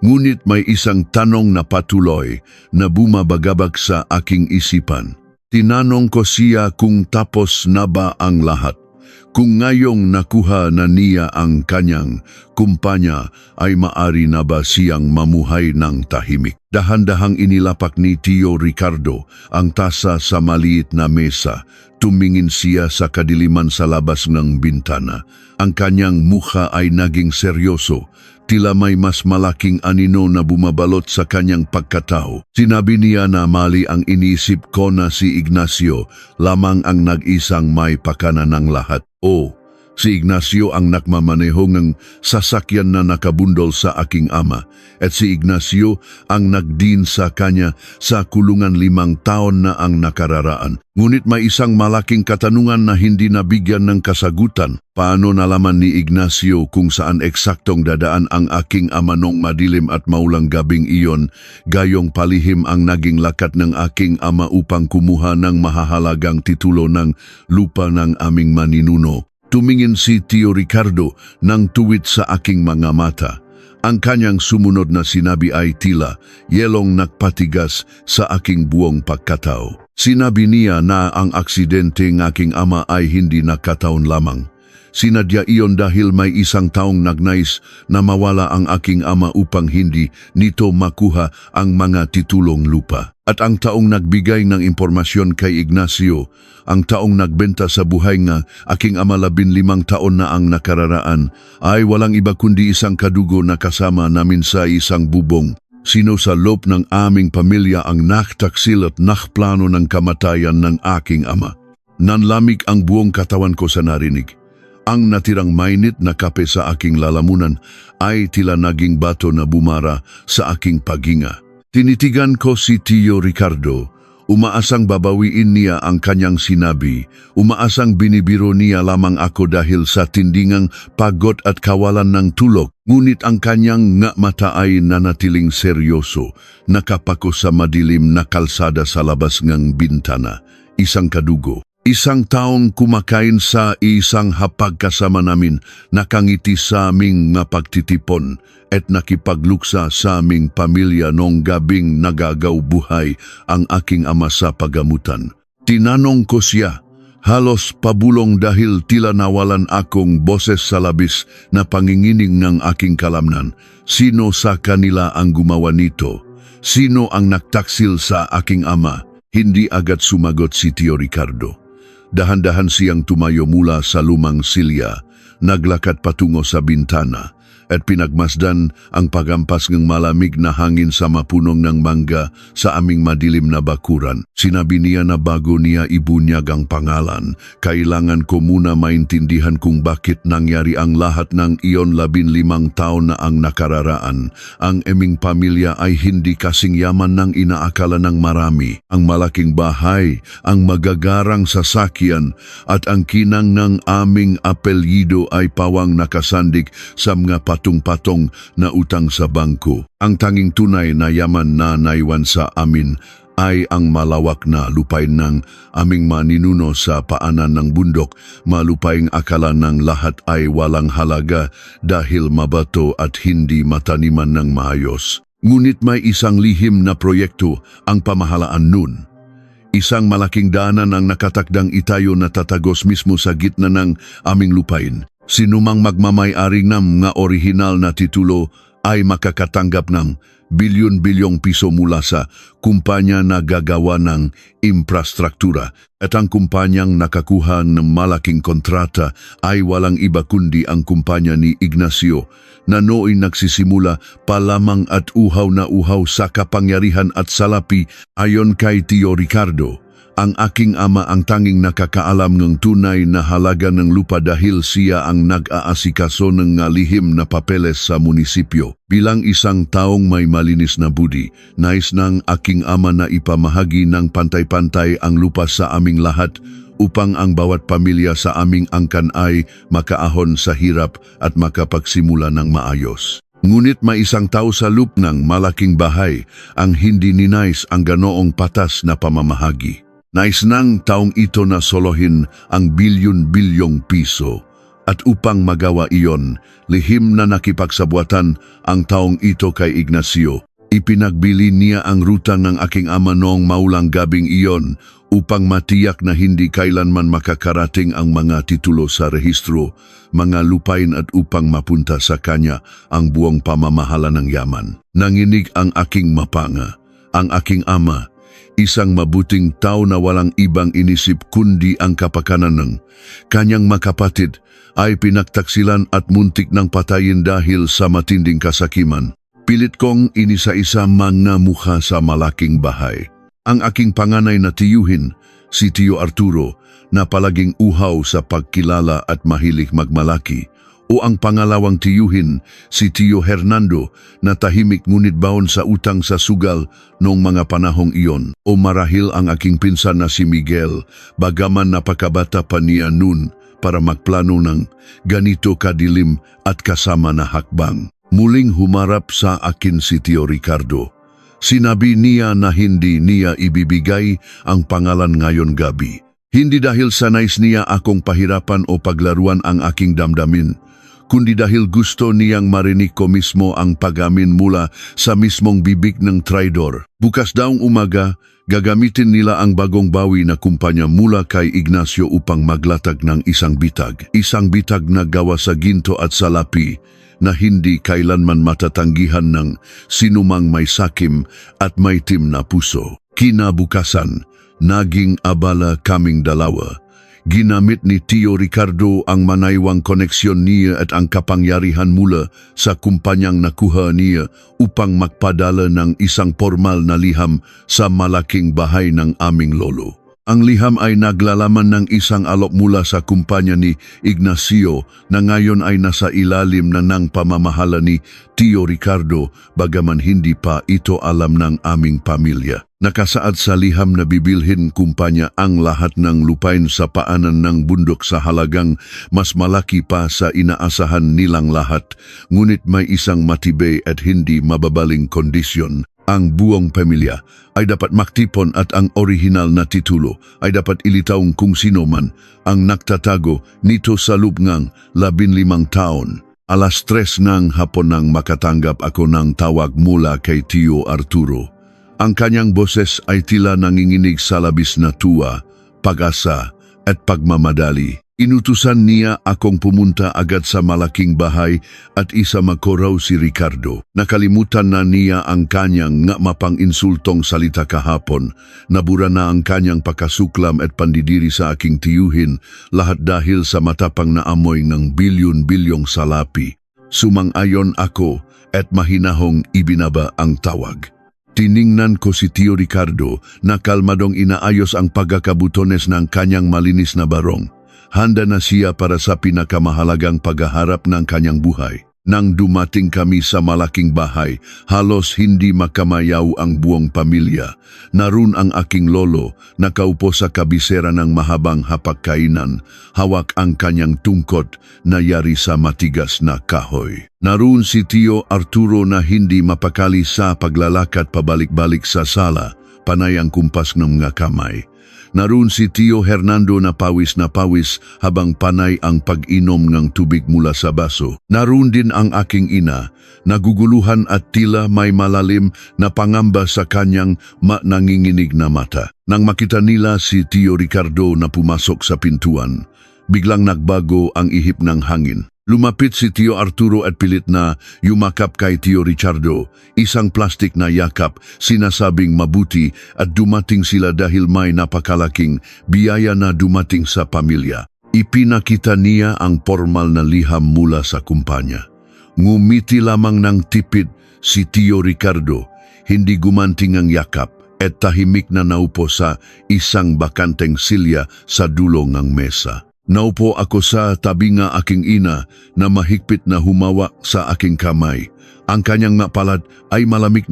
A: Ngunit may isang tanong na patuloy na bumabagabag sa aking isipan. Tinanong ko siya kung tapos na ba ang lahat. Kung ngayong nakuha na niya ang kanyang kumpanya ay maari na ba siyang mamuhay ng tahimik. Dahan-dahang inilapak ni Tio Ricardo ang tasa sa maliit na mesa. Tumingin siya sa kadiliman sa labas ng bintana. Ang kanyang mukha ay naging seryoso. Tila may mas malaking anino na bumabalot sa kanyang pagkatao. Sinabi niya na mali ang iniisip ko na si Ignacio lamang ang nag-isang may pakana ng lahat. Si Ignacio ang nakmamaneho ng sasakyan na nakabundol sa aking ama at si Ignacio ang nagdin sa kanya sa kulungan 5 taon na ang nakararaan. Ngunit may isang malaking katanungan na hindi nabigyan ng kasagutan. Paano nalaman ni Ignacio kung saan eksaktong dadaan ang aking ama nung madilim at maulang gabing iyon, gayong palihim ang naging lakat ng aking ama upang kumuha ng mahahalagang titulo ng lupa ng aming maninuno? Tumingin si Tio Ricardo ng tuwid sa aking mga mata. Ang kanyang sumunod na sinabi ay tila yelong nagpatigas sa aking buong pagkatao. Sinabi niya na ang aksidente ng aking ama ay hindi nakataon lamang. Sinadya iyon dahil may isang taong nagnais na mawala ang aking ama upang hindi nito makuha ang mga titulong lupa. At ang taong nagbigay ng impormasyon kay Ignacio, ang taong nagbenta sa buhay nga aking ama 15 taon na ang nakararaan, ay walang iba kundi isang kadugo na kasama namin sa isang bubong. Sino sa loob ng aming pamilya ang naktaksil at nakplano ng kamatayan ng aking ama. Nanlamig ang buong katawan ko sa narinig. Ang natirang mainit na kape sa aking lalamunan ay tila naging bato na bumara sa aking paghinga. Tinitigan ko si Tio Ricardo. Umaasang babawiin niya ang kanyang sinabi. Umaasang binibiro niya lamang ako dahil sa tindingang pagod at kawalan ng tulog. Ngunit ang kanyang nga mata ay nanatiling seryoso, nakapako sa madilim na kalsada sa labas ng bintana. Isang kadugo. Isang taong kumakain sa isang hapag kasama namin, nakangiti sa aming nga pagtitipon at nakipagluksa sa aming pamilya noong gabing nagagaw buhay ang aking ama sa pagamutan. Tinanong ko siya, halos pabulong dahil tila nawalan akong boses sa labis na panginginig ng aking kalamnan. Sino sa kanila ang gumawa nito? Sino ang nagtaksil sa aking ama? Hindi agad sumagot si Tio Ricardo. Dahan-dahan siyang tumayo mula sa lumang silya, naglakad patungo sa bintana, at pinagmasdan ang pagampas ng malamig na hangin sa mapunong ng mangga sa aming madilim na bakuran. Sinabi niya na bago niya ibunyag ang pangalan, kailangan ko muna maintindihan kung bakit nangyari ang lahat ng iyon 15 taon na ang nakararaan. Ang aming pamilya ay hindi kasing yaman ng inaakala ng marami. Ang malaking bahay, ang magagarang sasakyan, at ang kinang ng aming apelyido ay pawang nakasandig sa mga patong-patong na utang sa bangko. Ang tanging tunay na yaman na naiwan sa amin ay ang malawak na lupain ng aming maninuno sa paanan ng bundok, malupaing akala ng lahat ay walang halaga dahil mabato at hindi mataniman ng maayos. Ngunit may isang lihim na proyekto ang pamahalaan nun. Isang malaking daanan ang nakatakdang itayo na tatagos mismo sa gitna ng aming lupain. Sinumang magmamay-ari ng mga orihinal na titulo ay makakatanggap ng bilyon-bilyong piso mula sa kumpanya na gagawa ng infrastruktura. At ang kumpanyang nakakuha ng malaking kontrata ay walang iba kundi ang kumpanya ni Ignacio na nooy nagsisimula pa lamang at uhaw na uhaw sa kapangyarihan at salapi. Ayon kay Tio Ricardo, ang aking ama ang tanging nakakaalam ng tunay na halaga ng lupa dahil siya ang nag-aasikaso ng lihim na papeles sa munisipyo. Bilang isang taong may malinis na budi, nais ng aking ama na ipamahagi ng pantay-pantay ang lupa sa aming lahat upang ang bawat pamilya sa aming angkan ay makaahon sa hirap at makapagsimula ng maayos. Ngunit may isang tao sa loob ng malaking bahay ang hindi ninais ang ganoong patas na pamamahagi. Nais ng taong ito na solohin ang bilyon-bilyong piso. At upang magawa iyon, lihim na nakipagsabuatan ang taong ito kay Ignacio. Ipinagbili niya ang ruta ng aking ama noong maulang gabing iyon upang matiyak na hindi kailanman makakarating ang mga titulo sa rehistro, mga lupain at upang mapunta sa kanya ang buong pamamahala ng yaman. Nanginig ang aking mapanga, ang aking ama, isang mabuting tao na walang ibang inisip kundi ang kapakanan ng kanyang makapatid ay pinagtaksilan at muntik ng patayin dahil sa matinding kasakiman. Pilit kong inisa-isa mga mukha sa malaking bahay. Ang aking panganay na tiyuhin, si Tio Arturo, na palaging uhaw sa pagkilala at mahilig magmalaki, o ang pangalawang tiyuhin, si Tio Hernando, na tahimik ngunit baon sa utang sa sugal noong mga panahong iyon. O marahil ang aking pinsan na si Miguel, bagaman napakabata pa niya noon para magplano ng ganito kadilim at kasama na hakbang. Muling humarap sa akin si Tio Ricardo. Sinabi niya na hindi niya ibibigay ang pangalan ngayon gabi. Hindi dahil sa nais niya akong pahirapan o paglaruan ang aking damdamin, kundi dahil gusto niyang marinig ko mismo ang pag-amin mula sa mismong bibig ng traidor. Bukas daong umaga, Gagamitin nila ang bagong bawi na kumpanya mula kay Ignacio upang maglatag ng isang bitag. Isang bitag na gawa sa ginto at salapi na hindi kailanman matatanggihan ng sinumang may sakim at may tim na puso. Kinabukasan, naging abala kaming dalawa. Ginamit ni Tio Ricardo ang manaywang koneksyon niya at ang kapangyarihan mula sa kumpanyang nakuha niya upang magpadala ng isang formal na liham sa malaking bahay ng aming lolo. Ang liham ay naglalaman ng isang alok mula sa kumpanya ni Ignacio na ngayon ay nasa ilalim na ng pamamahala ni Tio Ricardo bagaman hindi pa ito alam ng aming pamilya. Nakasaad sa liham na bibilhin kumpanya ang lahat ng lupain sa paanan ng bundok sa halagang mas malaki pa sa inaasahan nilang lahat, ngunit may isang matibay at hindi mababaling kondisyon. Ang buong pamilya ay dapat maktipon at ang orihinal na titulo ay dapat ilitaong kung sino man ang nagtatago nito sa loob ng 15 taon. 3:00 ng hapon nang makatanggap ako ng tawag mula kay Tio Arturo. Ang kanyang boses ay tila nanginginig sa labis na tuwa, pag-asa at pagmamadali. Inutusan niya akong pumunta agad sa malaking bahay at isama ko raw si Ricardo. Nakalimutan na niya ang kanyang nga mapang-insultong salita kahapon. Nabura na ang kanyang pakasuklam at pandidiri sa aking tiyuhin, lahat dahil sa matapang na amoy ng bilyon-bilyong salapi. Sumang-ayon ako at mahinahong ibinaba ang tawag. Tiningnan ko si Tio Ricardo na kalmadong inaayos ang pagkakabutones ng kanyang malinis na barong. Handa na siya para sa pinakamahalagang paghaharap ng kanyang buhay. Nang dumating kami sa malaking bahay, halos hindi makamayaw ang buong pamilya. Naroon ang aking lolo, nakaupo sa kabisera ng mahabang hapagkainan, hawak ang kanyang tungkot na yari sa matigas na kahoy. Naroon si Tio Arturo na hindi mapakali sa paglalakad pabalik-balik sa sala, panay ang kumpas ng mga kamay. Naroon si Tio Hernando na pawis habang panay ang pag-inom ng tubig mula sa baso. Naroon din ang aking ina, naguguluhan at tila may malalim na pangamba sa kanyang nanginginig na mata. Nang makita nila si Tio Ricardo na pumasok sa pintuan, biglang nagbago ang ihip ng hangin. Lumapit si Tio Arturo at pilit na yumakap kay Tio Ricardo, isang plastik na yakap, sinasabing mabuti at dumating sila dahil may napakalaking biyaya na dumating sa pamilya. Ipinakita niya ang formal na liham mula sa kumpanya. Ngumiti lamang ng tipid si Tio Ricardo, hindi gumanting ang yakap at tahimik na naupo sa isang bakanteng silya sa dulo ng mesa. Naupo ako sa tabi ng aking ina na mahigpit na humawak sa aking kamay. Ang kanyang napalad ay malamig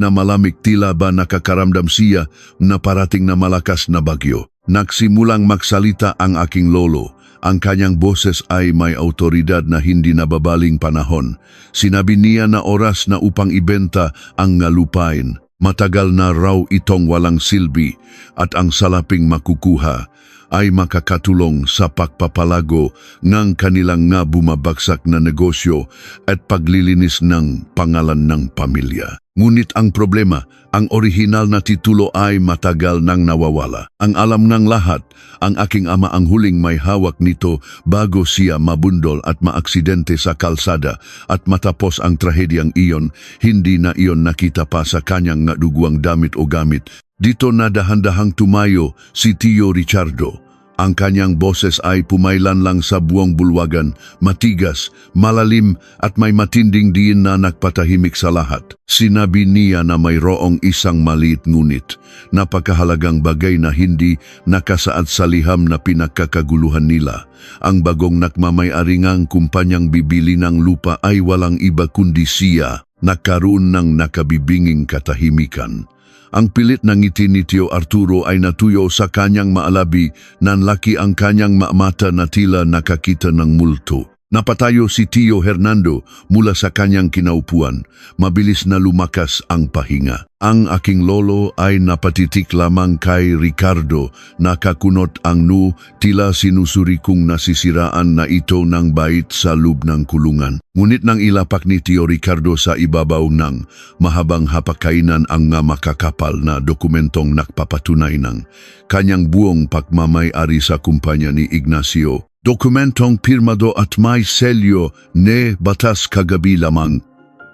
A: tila ba nakakaramdam siya na parating na malakas na bagyo. Nagsimulang magsalita ang aking lolo. Ang kanyang boses ay may autoridad na hindi nababaling panahon. Sinabi niya na oras na upang ibenta ang lupain. Matagal na raw itong walang silbi at ang salaping makukuha ay makakatulong sa pagpapalago ng kanilang nga bumabagsak na negosyo at paglilinis ng pangalan ng pamilya. Ngunit ang problema, ang orihinal na titulo ay matagal nang nawawala. Ang alam ng lahat, ang aking ama ang huling may hawak nito bago siya mabundol at maaksidente sa kalsada at matapos ang trahedyang iyon, hindi na iyon nakita pa sa kanyang nadugwang damit o gamit. Dito na dahan-dahang tumayo si Tio Ricardo. Ang kanyang boses ay pumailan lang sa buong bulwagan, matigas, malalim at may matinding diin na nagpatahimik sa lahat. Sinabi niya na mayroong isang maliit ngunit napakahalagang bagay na hindi nakasaad sa liham na pinagkakaguluhan nila. Ang bagong nakmamay-ari ngang kumpanyang bibili ng lupa ay walang iba kundi siya. Nagkaroon ng nakabibinging katahimikan. Ang pilit ng ngiti ni Tio Arturo ay natuyo sa kanyang maalabi, nanlaki ang kanyang mata na tila nakakita ng multo. Napatayo si Tio Hernando mula sa kanyang kinaupuan. Mabilis na lumakas ang pahinga. Ang aking lolo ay napatitik lamang kay Ricardo. Nakakunot ang tila sinusuri kong nasisiraan na ito ng bait sa loob ng kulungan. Ngunit nang ilapak ni Tio Ricardo sa ibabaw ng mahabang hapakainan ang nga makakapal na dokumentong nakpapatunay ng kanyang buong pagmamay-ari sa kumpanya ni Ignacio. Dokumentong pirmado at may selyo ne batas kagabi lamang.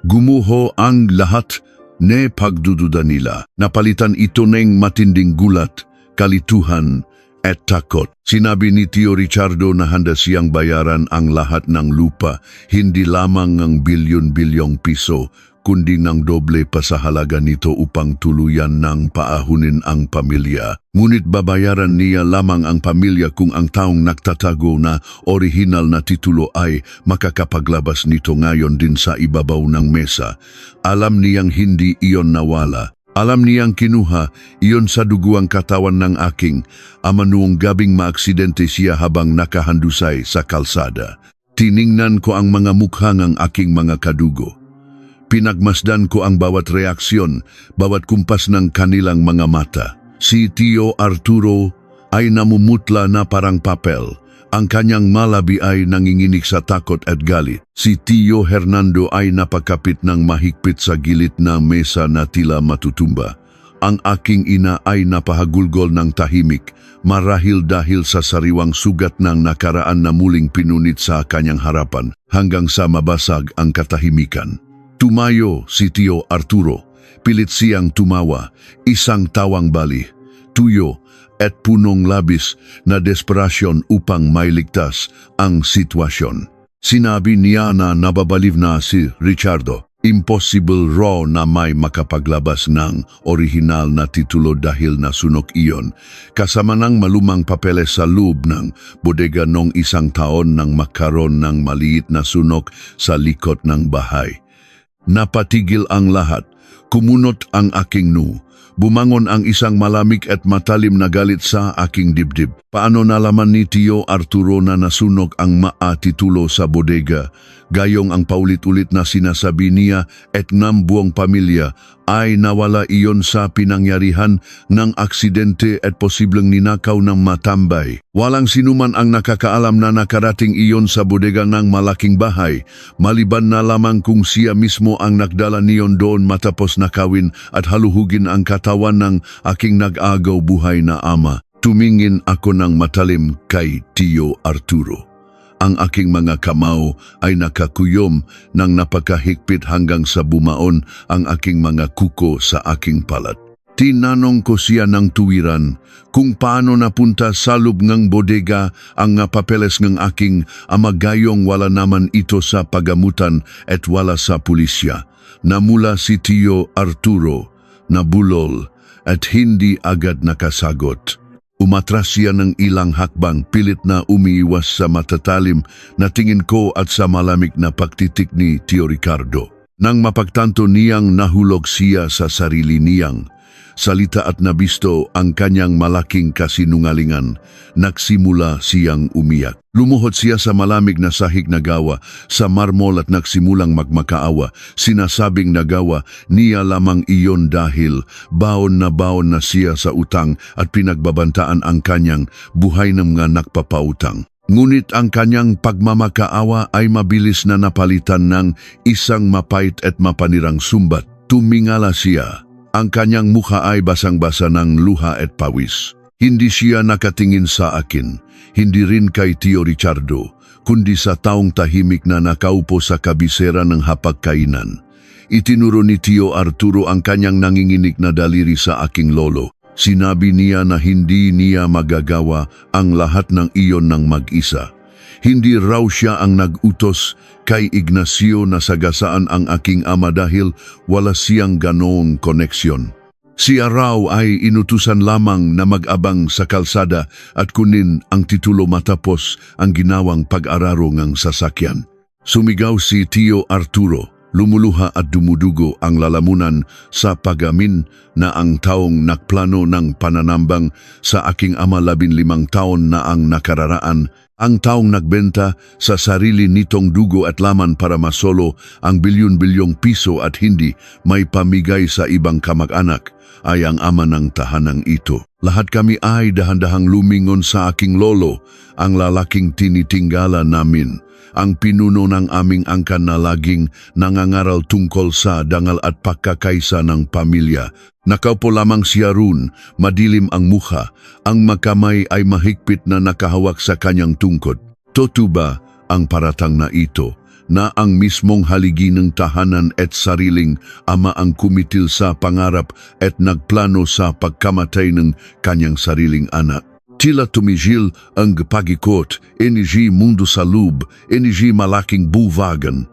A: Gumuho ang lahat ne pagdududa nila. Napalitan ito ng matinding gulat, kalituhan at takot. Sinabi ni Tio Ricardo na handa siyang bayaran ang lahat ng lupa, hindi lamang ng bilyon-bilyong piso, kundi ng doble pa sa halaga nito upang tuluyan ng paahunin ang pamilya. Ngunit babayaran niya lamang ang pamilya kung ang taong nagtatago na orihinal na titulo ay makakapaglabas nito ngayon din sa ibabaw ng mesa. Alam niyang hindi iyon nawala. Alam niyang kinuha iyon sa duguang katawan ng aking ama noong gabing maaksidente siya habang nakahandusay sa kalsada. Tiningnan ko ang mga mukha ng aking mga kadugo. Pinagmasdan ko ang bawat reaksyon, bawat kumpas ng kanilang mga mata. Si Tio Arturo ay namumutla na parang papel. Ang kanyang malabi ay nanginginig sa takot at galit. Si Tio Hernando ay napakapit ng mahigpit sa gilid ng mesa na tila matutumba. Ang aking ina ay napahagulgol ng tahimik, marahil dahil sa sariwang sugat ng nakaraan na muling pinunit sa kanyang harapan hanggang sa mabasag ang katahimikan. Tumayo si Tio Arturo, pilit siyang tumawa, isang tawang bali, tuyo at punong labis na desperasyon upang mailigtas ang sitwasyon. Sinabi niya na nababaliw na si Ricardo. Impossible raw na may makapaglabas ng orihinal na titulo dahil nasunok iyon, kasama ng malumang papeles sa loob ng bodega noong isang taon nang makaroon ng maliit na sunok sa likod ng bahay. Napatigil ang lahat, kumunot ang aking bumangon ang isang malamig at matalim na galit sa aking dibdib. Paano nalaman ni Tio Arturo na nasunog ang titulo sa bodega? Gayong ang paulit-ulit na sinasabi niya at ng buong pamilya ay nawala iyon sa pinangyarihan ng aksidente at posibleng ninakaw ng matambay. Walang sinuman ang nakakaalam na nakarating iyon sa bodega ng malaking bahay, maliban na lamang kung siya mismo ang nagdala niyon doon matapos nakawin at haluhugin ang katawan ng aking nag-agaw buhay na ama. Tumingin ako ng matalim kay Tio Arturo. Ang aking mga kamao ay nakakuyom ng napakahigpit hanggang sa bumaon ang aking mga kuko sa aking palat. Tinanong ko siya ng tuwiran kung paano napunta sa loob ng bodega ang papeles ng aking ama gayong wala naman ito sa pagamutan at wala sa pulisya. Namula si Tio Arturo, nabulol at hindi agad nakasagot. Umatras siya ng ilang hakbang, pilit na umiiwas sa matatalim na tingin ko at sa malamig na pagtitik ni Tio Ricardo. Nang mapagtanto niyang nahulog siya sa sarili niyang salita at nabisto ang kanyang malaking kasinungalingan, nagsimula siyang umiyak. Lumuhod siya sa malamig na sahig na gawa sa marmol at nagsimulang magmakaawa. Sinasabing nagawa niya lamang iyon dahil baon na siya sa utang at pinagbabantaan ang kanyang buhay ng mga nakpapautang. Ngunit ang kanyang pagmamakaawa ay mabilis na napalitan ng isang mapait at mapanirang sumbat. Tumingala siya. Ang kanyang mukha ay basang-basa ng luha at pawis. Hindi siya nakatingin sa akin, hindi rin kay Tio Ricardo, kundi sa taong tahimik na nakaupo sa kabisera ng hapagkainan. Itinuro ni Tio Arturo ang kanyang nanginginig na daliri sa aking lolo. Sinabi niya na hindi niya magagawa ang lahat ng iyon ng mag-isa. Hindi raw siya ang nag-utos kay Ignacio na sagasaan ang aking ama dahil wala siyang ganoong koneksyon. Siya raw ay inutusan lamang na mag-abang sa kalsada at kunin ang titulo matapos ang ginawang pag-araro ng sasakyan. Sumigaw si Tio Arturo, lumuluha at dumudugo ang lalamunan sa pagamin na ang taong nakplano ng pananambang sa aking ama 15 taon na ang nakararaan, ang taong nagbenta sa sarili nitong dugo at laman para masolo ang bilyon-bilyong piso at hindi may pamigay sa ibang kamag-anak, ay ang ama ng tahanang ito. Lahat kami ay dahan-dahang lumingon sa aking lolo, ang lalaking tinitingala namin, ang pinuno ng aming angkan na laging nangangaral tungkol sa dangal at pagkakaisa ng pamilya. Nakaupo lamang siya roon, madilim ang mukha, ang makamay ay mahigpit na nakahawak sa kanyang tungkod. Totoo ba ang paratang na ito, na ang mismong haligi ng tahanan at sariling ama ang kumitil sa pangarap at nagplano sa pagkamatay ng kanyang sariling anak? Tila tumigil ang pagikot, energy mundo sa loob, energy malaking buwagan.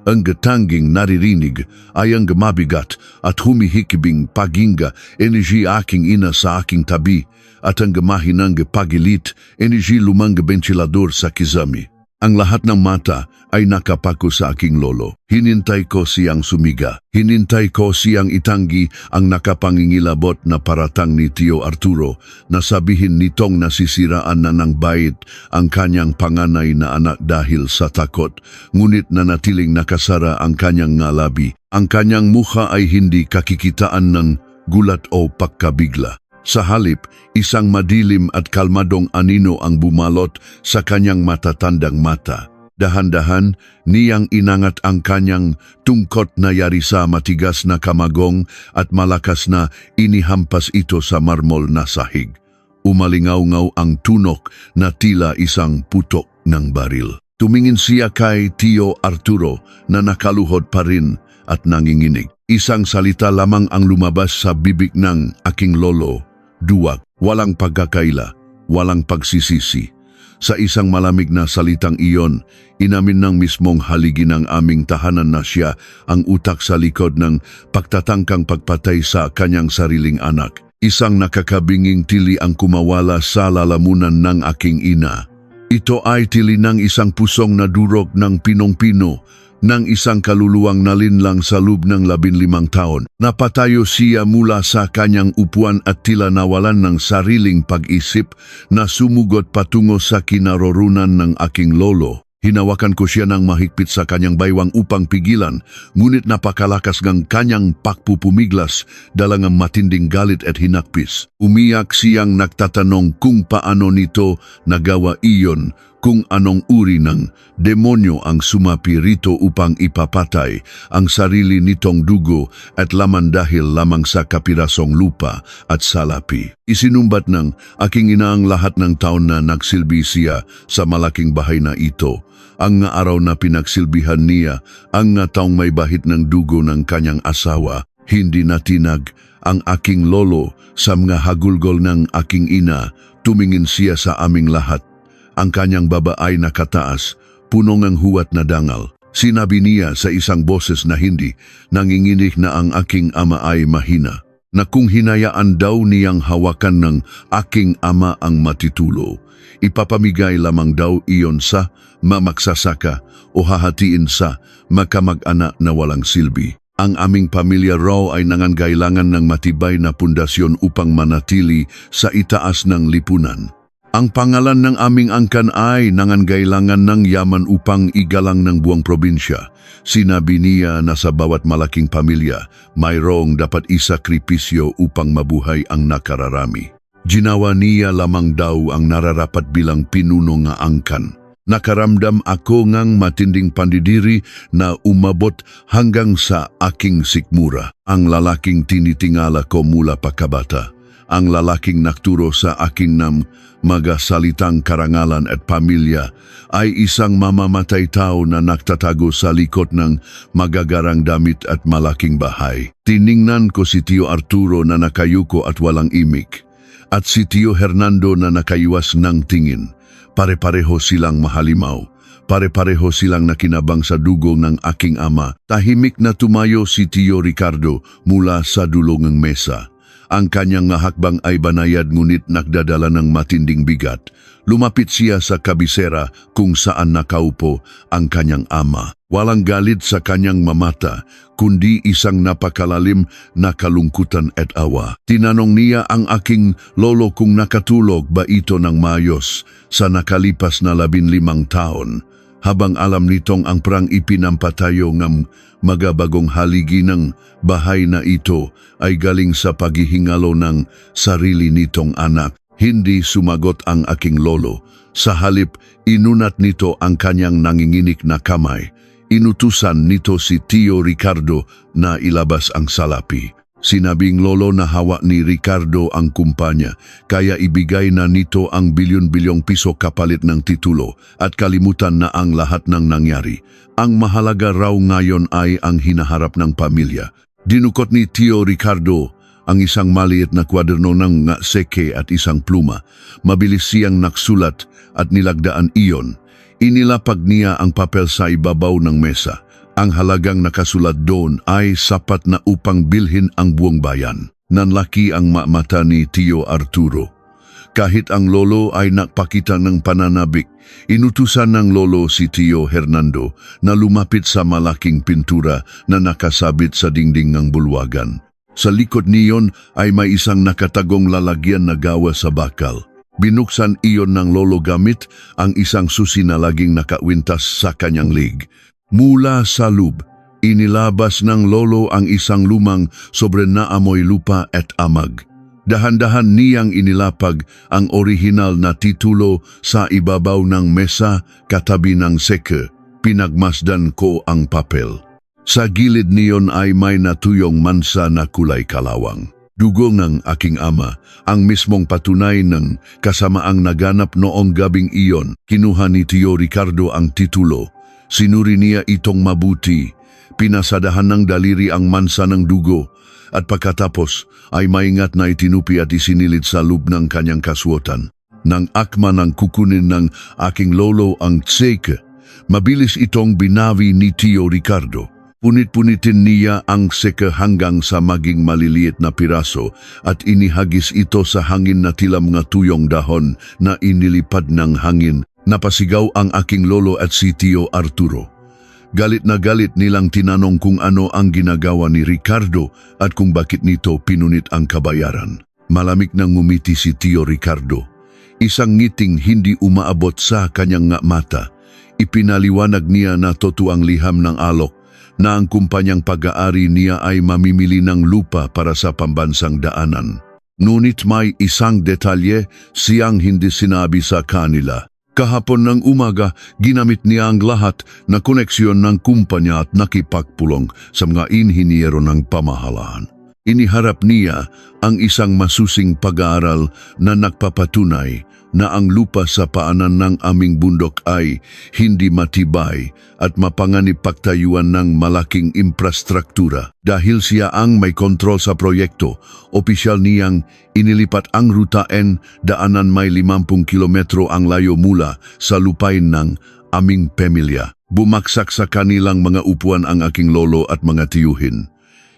A: Ang tanging naririnig ay ang mabigat at humihikibing paginga, energy aking ina sa aking tabi, at ang mahinang pagilit, energy lumang bentilador sa kizami. Ang lahat ng mata ay nakapako sa aking lolo. Hinintay ko siyang sumiga. Hinintay ko siyang itanggi ang nakapangingilabot na paratang ni Tio Arturo na sabihin nitong nasisiraan na ng bait ang kanyang panganay na anak dahil sa takot, ngunit nanatiling nakasara ang kanyang ngalabi. Ang kanyang mukha ay hindi kakikitaan ng gulat o pagkabigla. Sa halip, isang madilim at kalmadong anino ang bumalot sa kanyang matatandang mata. Dahan-dahan, niyang inangat ang kanyang tungkot na yari sa matigas na kamagong at malakas na inihampas ito sa marmol na sahig. Umalingaw-ngaw ang tunok na tila isang putok ng baril. Tumingin siya kay Tio Arturo na nakaluhod pa rin at nanginginig. Isang salita lamang ang lumabas sa bibig ng aking lolo. Duwag, walang pagkakaila, walang pagsisisi. Sa isang malamig na salitang iyon, inamin ng mismong haligi ng aming tahanan na siya ang utak sa likod ng pagtatangkang pagpatay sa kanyang sariling anak. Isang nakakabinging tili ang kumawala sa lalamunan ng aking ina. Ito ay tili ng isang pusong nadurog ng pinong-pino, ng isang kaluluwang nalinlang sa loob ng 15 taon. Napatayo siya mula sa kanyang upuan at tila nawalan ng sariling pag-isip na sumugot patungo sa kinaroroonan ng aking lolo. Hinawakan ko siya ng mahigpit sa kanyang baywang upang pigilan, ngunit napakalakas ng kanyang pakpupumiglas dala ng matinding galit at hinakpis. Umiyak siyang nagtatanong kung paano nito nagawa iyon, kung anong uri ng demonyo ang sumapi rito upang ipapatay ang sarili nitong dugo at laman dahil lamang sa kapirasong lupa at salapi. Isinumbat ng aking ina ang lahat ng taon na nagsilbi siya sa malaking bahay na ito. Ang nga araw na pinagsilbihan niya, ang nga taong may bahit ng dugo ng kanyang asawa, hindi natinag ang aking lolo sa mga hagulgol ng aking ina. Tumingin siya sa aming lahat. Ang kanyang baba ay nakataas, puno ng huwat na dangal. Sinabi niya sa isang boses na hindi nanginginig na ang aking ama ay mahina, na kung hinayaan daw niyang hawakan ng aking ama ang matitulo, ipapamigay lamang daw iyon sa mamagsasaka o hahatiin sa makamag-anak na walang silbi. Ang aming pamilya raw ay nangangailangan ng matibay na pundasyon upang manatili sa itaas ng lipunan. Ang pangalan ng aming angkan ay nangangailangan ng yaman upang igalang ng buong probinsya. Sinabi niya na sa bawat malaking pamilya, mayroong dapat isakripisyo upang mabuhay ang nakararami. Ginawa niya lamang daw ang nararapat bilang pinuno nga angkan. Nakaramdam ako ngang matinding pandidiri na umabot hanggang sa aking sikmura. Ang lalaking tinitingala ko mula pagkabata. Ang lalaking nakturo sa aking magasalitang karangalan at pamilya ay isang mamamatay tao na nagtatago sa likod ng magagarang damit at malaking bahay. Tiningnan ko si Tio Arturo na nakayuko at walang imik, at si Tio Hernando na nakaiwas ng tingin. Pare-pareho silang mahalimaw. Pare-pareho silang nakinabang sa dugo ng aking ama. Tahimik na tumayo si Tio Ricardo mula sa dulong ng mesa. Ang kanyang nga hakbang ay banayad ngunit nagdadala ng matinding bigat. Lumapit siya sa kabisera kung saan nakaupo ang kanyang ama. Walang galit sa kanyang mamata, kundi isang napakalalim na kalungkutan at awa. Tinanong niya ang aking lolo kung nakatulog ba ito ng maayos sa nakalipas na 15 taon. Habang alam nitong ang perang ipinampatayo ng magabagong haligi ng bahay na ito ay galing sa paghihingalo ng sarili nitong anak. Hindi sumagot ang aking lolo. Sa halip, inunat nito ang kanyang nanginginik na kamay. Inutusan nito si Tio Ricardo na ilabas ang salapi. Sinabing lolo na hawa ni Ricardo ang kumpanya, kaya ibigay na nito ang bilyon-bilyong piso kapalit ng titulo at kalimutan na ang lahat ng nangyari. Ang mahalaga raw ngayon ay ang hinaharap ng pamilya. Dinukot ni Tio Ricardo ang isang maliit na kwaderno ng seke at isang pluma. Mabilis siyang naksulat at nilagdaan iyon. Inilapag niya ang papel sa ibabaw ng mesa. Ang halagang nakasulat doon ay sapat na upang bilhin ang buong bayan. Nanlaki ang mata ni Tio Arturo. Kahit ang lolo ay nakpakita ng pananabik, inutusan ng lolo si Tio Hernando na lumapit sa malaking pintura na nakasabit sa dingding ng bulwagan. Sa likod niyon ay may isang nakatagong lalagyan na gawa sa bakal. Binuksan iyon ng lolo gamit ang isang susi na laging nakawintas sa kanyang lig. Mula sa loob, inilabas ng lolo ang isang lumang sobre naamoy lupa at amag. Dahan-dahan niyang inilapag ang orihinal na titulo sa ibabaw ng mesa katabi ng seke. Pinagmasdan ko ang papel. Sa gilid niyon ay may natuyong mansa na kulay kalawang. Dugo ng aking ama, ang mismong patunay ng kasamaang naganap noong gabing iyon. Kinuha ni Tio Ricardo ang titulo. Sinuri niya itong mabuti. Pinasadahan ng daliri ang mansa ng dugo at pagkatapos ay maingat na itinupi at isinilid sa loob ng kanyang kasuotan. Nang akma ng kukunin ng aking lolo ang tseke, mabilis itong binawi ni Tio Ricardo. Punit-punitin niya ang seke hanggang sa maging maliliit na piraso at inihagis ito sa hangin na tila mga tuyong dahon na inilipad ng hangin. Napasigaw ang aking lolo at si Tio Arturo. Galit na galit nilang tinanong kung ano ang ginagawa ni Ricardo at kung bakit nito pinunit ang kabayaran. Malamig nang ngumiti si Tio Ricardo. Isang ngiting hindi umaabot sa kanyang mata. Ipinaliwanag niya na totoo ang liham ng alok na ang kumpanyang pag-aari niya ay mamimili ng lupa para sa pambansang daanan. Ngunit may isang detalye siyang hindi sinabi sa kanila. Kahapon ng umaga, ginamit niya ang lahat na koneksyon ng kumpanya at nakipagpulong sa mga inhinyero ng pamahalaan. Iniharap niya ang isang masusing pag-aaral na nagpapatunay na ang lupa sa paanan ng aming bundok ay hindi matibay at mapanganib pagtayuan ng malaking infrastruktura. Dahil siya ang may kontrol sa proyekto, opisyal niyang inilipat ang ruta N daanan may 50 kilometro ang layo mula sa lupain ng aming pamilya. Bumaksak sa kanilang mga upuan ang aking lolo at mga tiyuhin.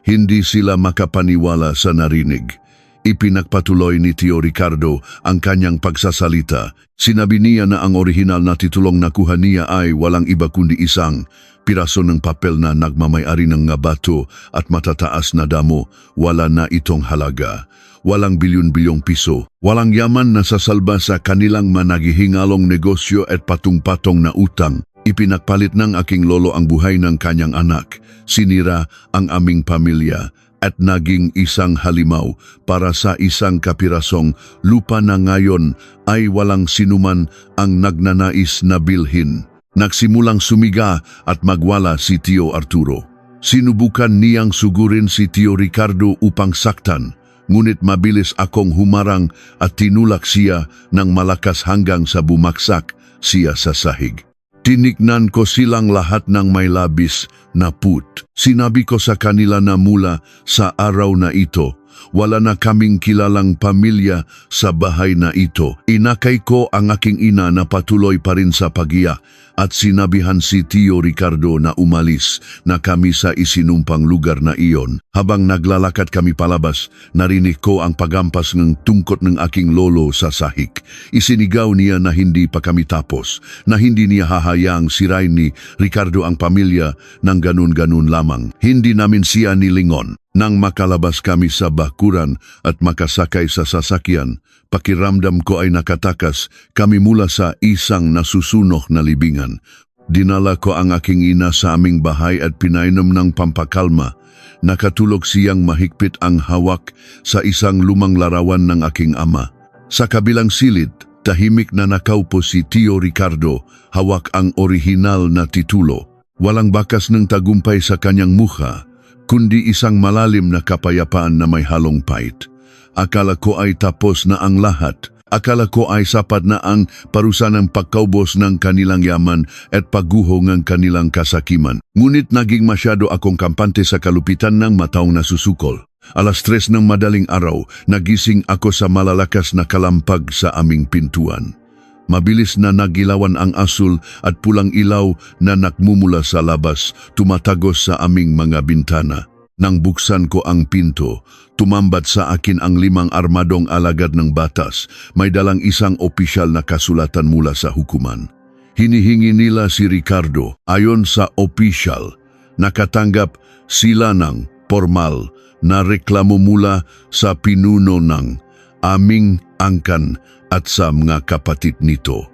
A: Hindi sila makapaniwala sa narinig. Ipinagpatuloy ni Tio Ricardo ang kanyang pagsasalita. Sinabi niya na ang orihinal na titulong nakuha niya ay walang iba kundi isang piraso ng papel na nagmamay-ari ng nga bato at matataas na damo. Wala na itong halaga. Walang bilyon-bilyong piso. Walang yaman na sasalba sa kanilang managihingalong negosyo at patong-patong na utang. Ipinagpalit ng aking lolo ang buhay ng kanyang anak. Sinira ang aming pamilya at naging isang halimaw para sa isang kapirasong lupa na ngayon ay walang sinuman ang nagnanais na bilhin. Nagsimulang sumiga at magwala si Tio Arturo. Sinubukan niyang sugurin si Tio Ricardo upang saktan, ngunit mabilis akong humarang at tinulak siya ng malakas hanggang sa bumaksak siya sa sahig. Tinignan ko silang lahat ng may labis na put. Sinabi ko sa kanila na mula sa araw na ito, Wala na kaming kilalang pamilya sa bahay na ito. Inakay ko ang aking ina na patuloy pa rin sa pagiya at sinabihan si Tio Ricardo na umalis na kami sa isinumpang lugar na iyon. Habang naglalakad kami palabas, narinig ko ang pagampas ng tungkot ng aking lolo sa sahig. Isinigaw niya na hindi pa kami tapos, na hindi niya hahayaang sirain ni Ricardo ang pamilya ng ganun-ganun lamang. Hindi namin siya nilingon. Nang makalabas kami sa bakuran at makasakay sa sasakyan, pakiramdam ko ay nakatakas kami mula sa isang nasusunok na libingan. Dinala ko ang aking ina sa aming bahay at pinainom ng pampakalma. Nakatulog siyang mahigpit ang hawak sa isang lumang larawan ng aking ama. Sa kabilang silid, tahimik na nakaupo si Tio Ricardo, hawak ang orihinal na titulo. Walang bakas ng tagumpay sa kanyang mukha, kundi isang malalim na kapayapaan na may halong pait. Akala ko ay tapos na ang lahat. Akala ko ay sapat na ang parusa ng pagkaubos ng kanilang yaman at pagguho ng kanilang kasakiman. Ngunit naging masyado akong kampante sa kalupitan ng mataong nasusukol. 3:00 ng madaling araw, nagising ako sa malalakas na kalampag sa aming pintuan. Mabilis na nagilawan ang asul at pulang ilaw na nakmumula sa labas, tumatagos sa aming mga bintana. Nang buksan ko ang pinto, tumambat sa akin ang 5 armadong alagad ng batas. May dalang isang opisyal na kasulatan mula sa hukuman. Hinihingi nila si Ricardo. Ayon sa opisyal, nakatanggap sila ng formal na reklamo mula sa pinuno ng aming angkan at sa mga kapatid nito.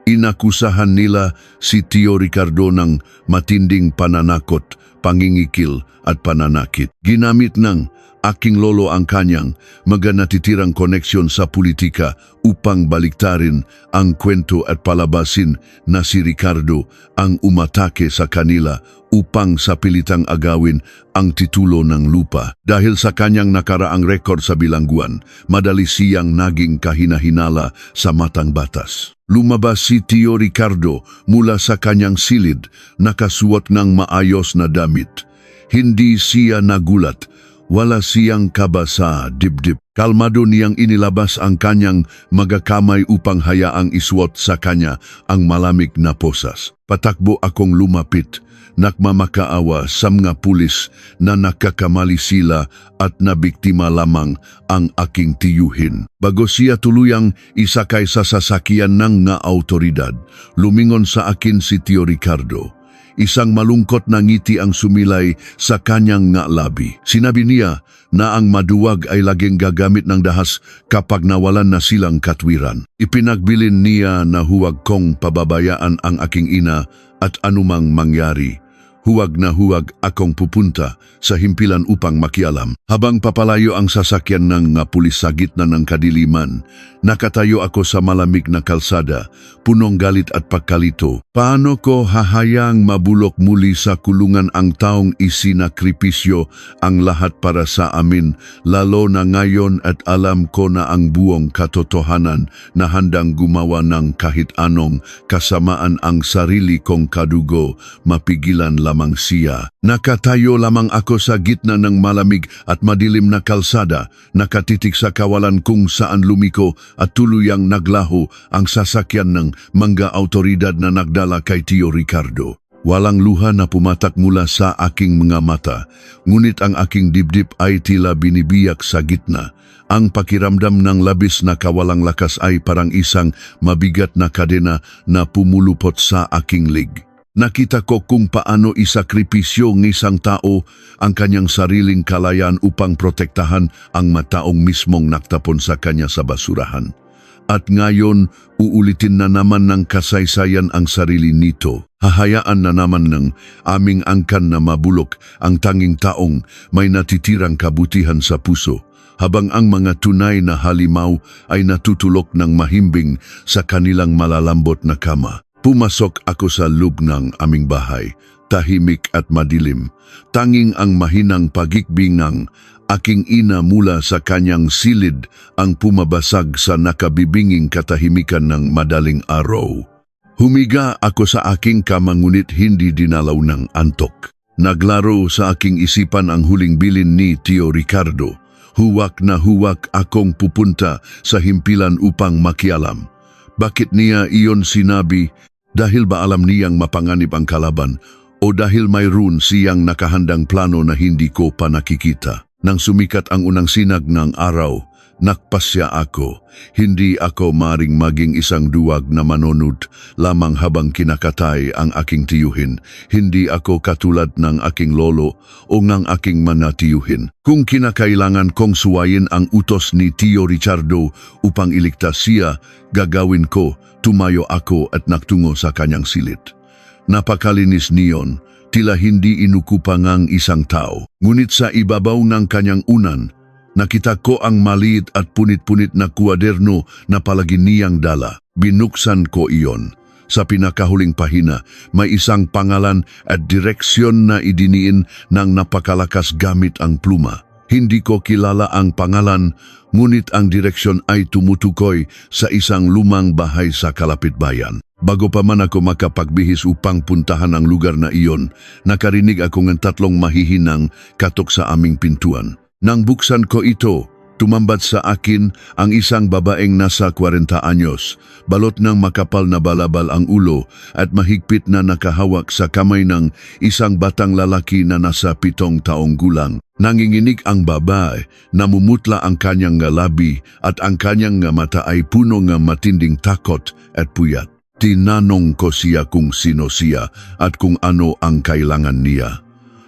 A: Inakusahan nila si Tio Ricardo ng matinding pananakot, pangingikil at pananakit. Ginamit ng aking lolo ang kanyang mga natitirang koneksyon sa politika upang baliktarin ang kwento at palabasin na si Ricardo ang umatake sa kanila upang sapilitang agawin ang titulo ng lupa. Dahil sa kanyang nakaraang rekord sa bilangguan, madali siyang naging kahinahinala sa matang batas. Lumabas si Tio Ricardo mula sa kanyang silid, nakasuot ng maayos na damit. Hindi siya nagulat. Wala siyang kaba sa dibdib. Kalmado niyang inilabas ang kanyang magakamay upang hayaang isuot sa kanya ang malamig na posas. Patakbo akong lumapit, nagmamakaawa sa mga pulis na nakakamali sila at nabiktima lamang ang aking tiyuhin. Bago siya tuluyang isakay sa sasakyan ng nga autoridad, lumingon sa akin si Tio Ricardo. Isang malungkot na ngiti ang sumilay sa kanyang nga labi. Sinabi niya na ang maduwag ay laging gagamit ng dahas kapag nawalan na silang katwiran. Ipinagbilin niya na huwag kong pababayaan ang aking ina at anumang mangyari. Huwag na huwag akong pupunta sa himpilan upang makialam. Habang papalayo ang sasakyan ng pulis sa gitna ng kadiliman, nakatayo ako sa malamig na kalsada, punong galit at pagkalito. Paano ko hahayang mabulok muli sa kulungan ang taong isinakripisyo ang lahat para sa amin, lalo na ngayon at alam ko na ang buong katotohanan na handang gumawa ng kahit anong kasamaan ang sarili kong kadugo, mapigilan lamang siya. Nakatayo lamang ako sa gitna ng malamig at madilim na kalsada, nakatitik sa kawalan kung saan lumiko at tuluyang naglaho ang sasakyan ng mga autoridad na nagdala kay Tio Ricardo. Walang luha na pumatak mula sa aking mga mata, ngunit ang aking dibdib ay tila binibiyak sa gitna. Ang pakiramdam ng labis na kawalang lakas ay parang isang mabigat na kadena na pumulupot sa aking lig. Nakita ko kung paano isakripisyo ng isang tao ang kanyang sariling kalayaan upang protektahan ang mataong mismong naktapon sa kanya sa basurahan. At ngayon, uulitin na naman ng kasaysayan ang sarili nito. Hahayaan na naman ng aming angkan na mabulok ang tanging taong may natitirang kabutihan sa puso, habang ang mga tunay na halimaw ay natutulok ng mahimbing sa kanilang malalambot na kama. Pumasok ako sa loob ng aming bahay, tahimik at madilim. Tanging ang mahinang pagikbing ng aking ina mula sa kanyang silid ang pumabasag sa nakabibinging katahimikan ng madaling araw. Humiga ako sa aking kama ngunit hindi dinalaw ng antok. Naglaro sa aking isipan ang huling bilin ni Tio Ricardo. Huwak na huwak akong pupunta sa himpilan upang makialam. Bakit niya iyon sinabi? Dahil ba alam niyang mapanganib ang kalaban o dahil mayroon siyang nakahandang plano na hindi ko pa nakikita? Nang sumikat ang unang sinag ng araw, nakpasya ako. Hindi ako maring maging isang duwag na manunod lamang habang kinakatay ang aking tiyuhin. Hindi ako katulad ng aking lolo o ng aking mga tiyuhin. Kung kinakailangan kong suwayin ang utos ni Tio Ricardo upang iligtas siya, gagawin ko. Tumayo ako at nagtungo sa kanyang silid. Napakalinis niyon. Tila hindi inukupang ang isang tao. Ngunit sa ibabaw ng kanyang unan, nakita ko ang maliit at punit-punit na kuwaderno na palagi niyang dala. Binuksan ko iyon. Sa pinakahuling pahina, may isang pangalan at direksyon na idiniin ng napakalakas gamit ang pluma. Hindi ko kilala ang pangalan, ngunit ang direksyon ay tumutukoy sa isang lumang bahay sa kalapit bayan. Bago pa man ako makapagbihis upang puntahan ang lugar na iyon, nakarinig ako ng tatlong mahihinang katok sa aming pintuan. Nang buksan ko ito, tumambat sa akin ang isang babaeng nasa 40 anyos, balot ng makapal na balabal ang ulo at mahigpit na nakahawak sa kamay ng isang batang lalaki na nasa 7 taong gulang. Nanginginig ang babae, namumutla ang kanyang labi at ang kanyang mata ay puno ng matinding takot at puyat. Tinanong ko siya kung sino siya at kung ano ang kailangan niya.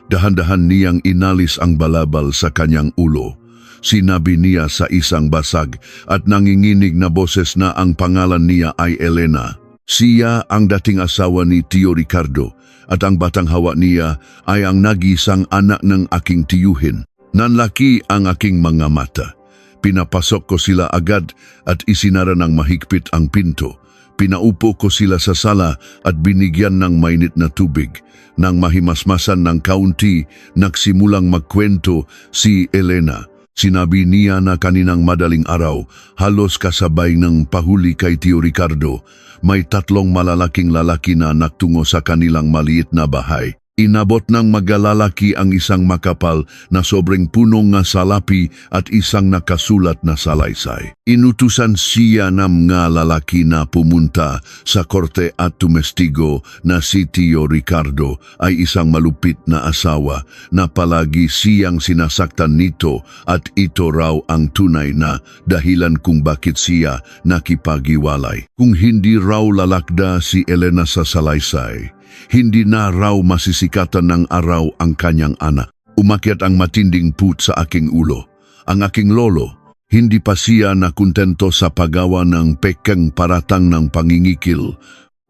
A: Dahan-dahan niyang inalis ang balabal sa kanyang ulo. Sinabi niya sa isang basag at nanginginig na boses na ang pangalan niya ay Elena. Siya ang dating asawa ni Tio Ricardo at ang batang hawa niya ay ang nag-iisang anak ng aking tiyuhin. Nanlaki ang aking mga mata. Pinapasok ko sila agad at isinara ng mahigpit ang pinto. Pinaupo ko sila sa sala at binigyan ng mainit na tubig. Nang mahimasmasan ng kaunti, nagsimulang magkwento si Elena. Sinabi niya na kaninang madaling araw, halos kasabay ng pahuli kay Tio Ricardo, may 3 malalaking lalaki na nagtungo sa kanilang maliit na bahay. Inabot ng magalalaki ang isang makapal na sobrang punong nga salapi at isang nakasulat na salaysay. Inutusan siya ng mga lalaki na pumunta sa korte at tumestigo na si Tio Ricardo ay isang malupit na asawa na palagi siyang sinasaktan nito at ito raw ang tunay na dahilan kung bakit siya nakipaghiwalay. Kung hindi raw lalakda si Elena sa salaysay, hindi na raw masisikatan ng araw ang kanyang anak. Umakyat ang matinding put sa aking ulo. Ang aking lolo, hindi pa siya nakuntento sa paggawa ng pekeng paratang ng pangingikil.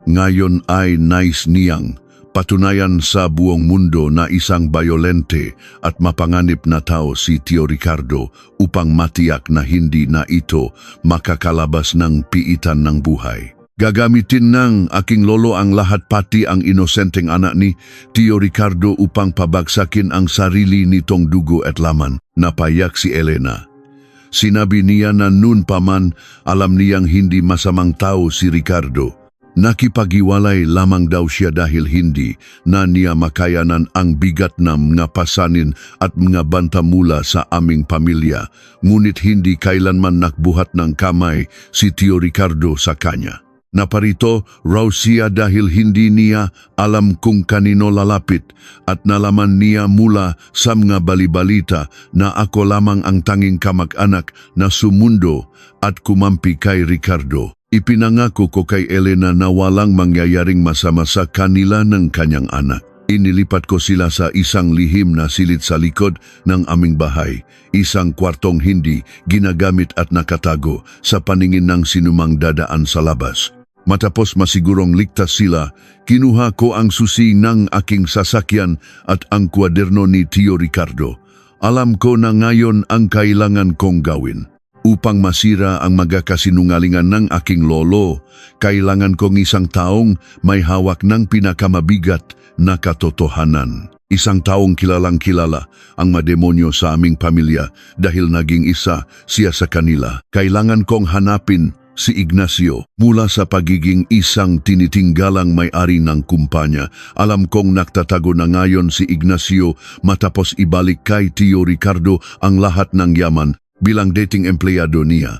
A: Ngayon ay nais niyang patunayan sa buong mundo na isang bayolente at mapanganib na tao si Tio Ricardo upang matiyak na hindi na ito makakalabas ng piitan ng buhay. Gagamitin ng aking lolo ang lahat pati ang inosenteng anak ni Tio Ricardo upang pabagsakin ang sarili nitong dugo at laman. Napayak si Elena. Sinabi niya na noon pa man alam niyang hindi masamang tao si Ricardo. Nakipaghiwalay lamang daw siya dahil hindi na niya makayanan ang bigat na mga pasanin at mga banta mula sa aming pamilya. Ngunit hindi kailanman nakbuhat ng kamay si Tio Ricardo sa kanya. Naparito raw siya dahil hindi niya alam kung kanino lalapit at nalaman niya mula sa mga balibalita na ako lamang ang tanging kamag-anak na sumundo at kumampi kay Ricardo. Ipinangako ko kay Elena na walang mangyayaring masama sa kanila ng kanyang anak. Inilipat ko sila sa isang lihim na silid sa likod ng aming bahay, isang kwartong hindi ginagamit at nakatago sa paningin ng sinumang dadaan sa labas. Matapos masigurong ligtas sila, kinuha ko ang susi ng aking sasakyan at ang kwaderno ni Tio Ricardo. Alam ko na ngayon ang kailangan kong gawin. Upang masira ang magkakasinungalingan ng aking lolo, kailangan kong isang taong may hawak ng pinakamabigat na katotohanan. Isang taong kilalang kilala ang mademonyo sa aming pamilya dahil naging isa siya sa kanila. Kailangan kong hanapin Si Ignacio, mula sa pagiging isang tinitinggalang may-ari ng kumpanya, alam kong nagtatago na ngayon si Ignacio matapos ibalik kay Tio Ricardo ang lahat ng yaman bilang dating empleyado niya.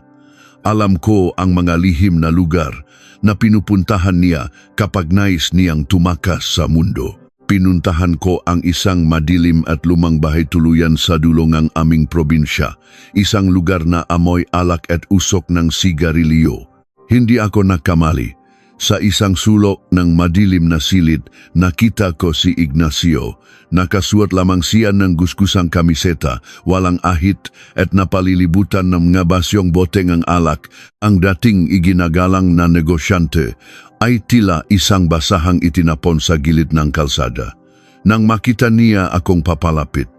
A: Alam ko ang mga lihim na lugar na pinupuntahan niya kapag nais niyang tumakas sa mundo. Pinuntahan ko ang isang madilim at lumang bahay tuluyan sa dulo ng aming probinsya, isang lugar na amoy alak at usok ng sigarilyo. Hindi ako nagkamali. Sa isang sulok ng madilim na silid, nakita ko si Ignacio. Nakasuot lamang siya ng gusgusang kamiseta, walang ahit at napalilibutan ng mga basyong boteng ang alak. Ang dating iginagalang na negosyante ay tila isang basahang itinapon sa gilid ng kalsada. Nang makita niya akong papalapit,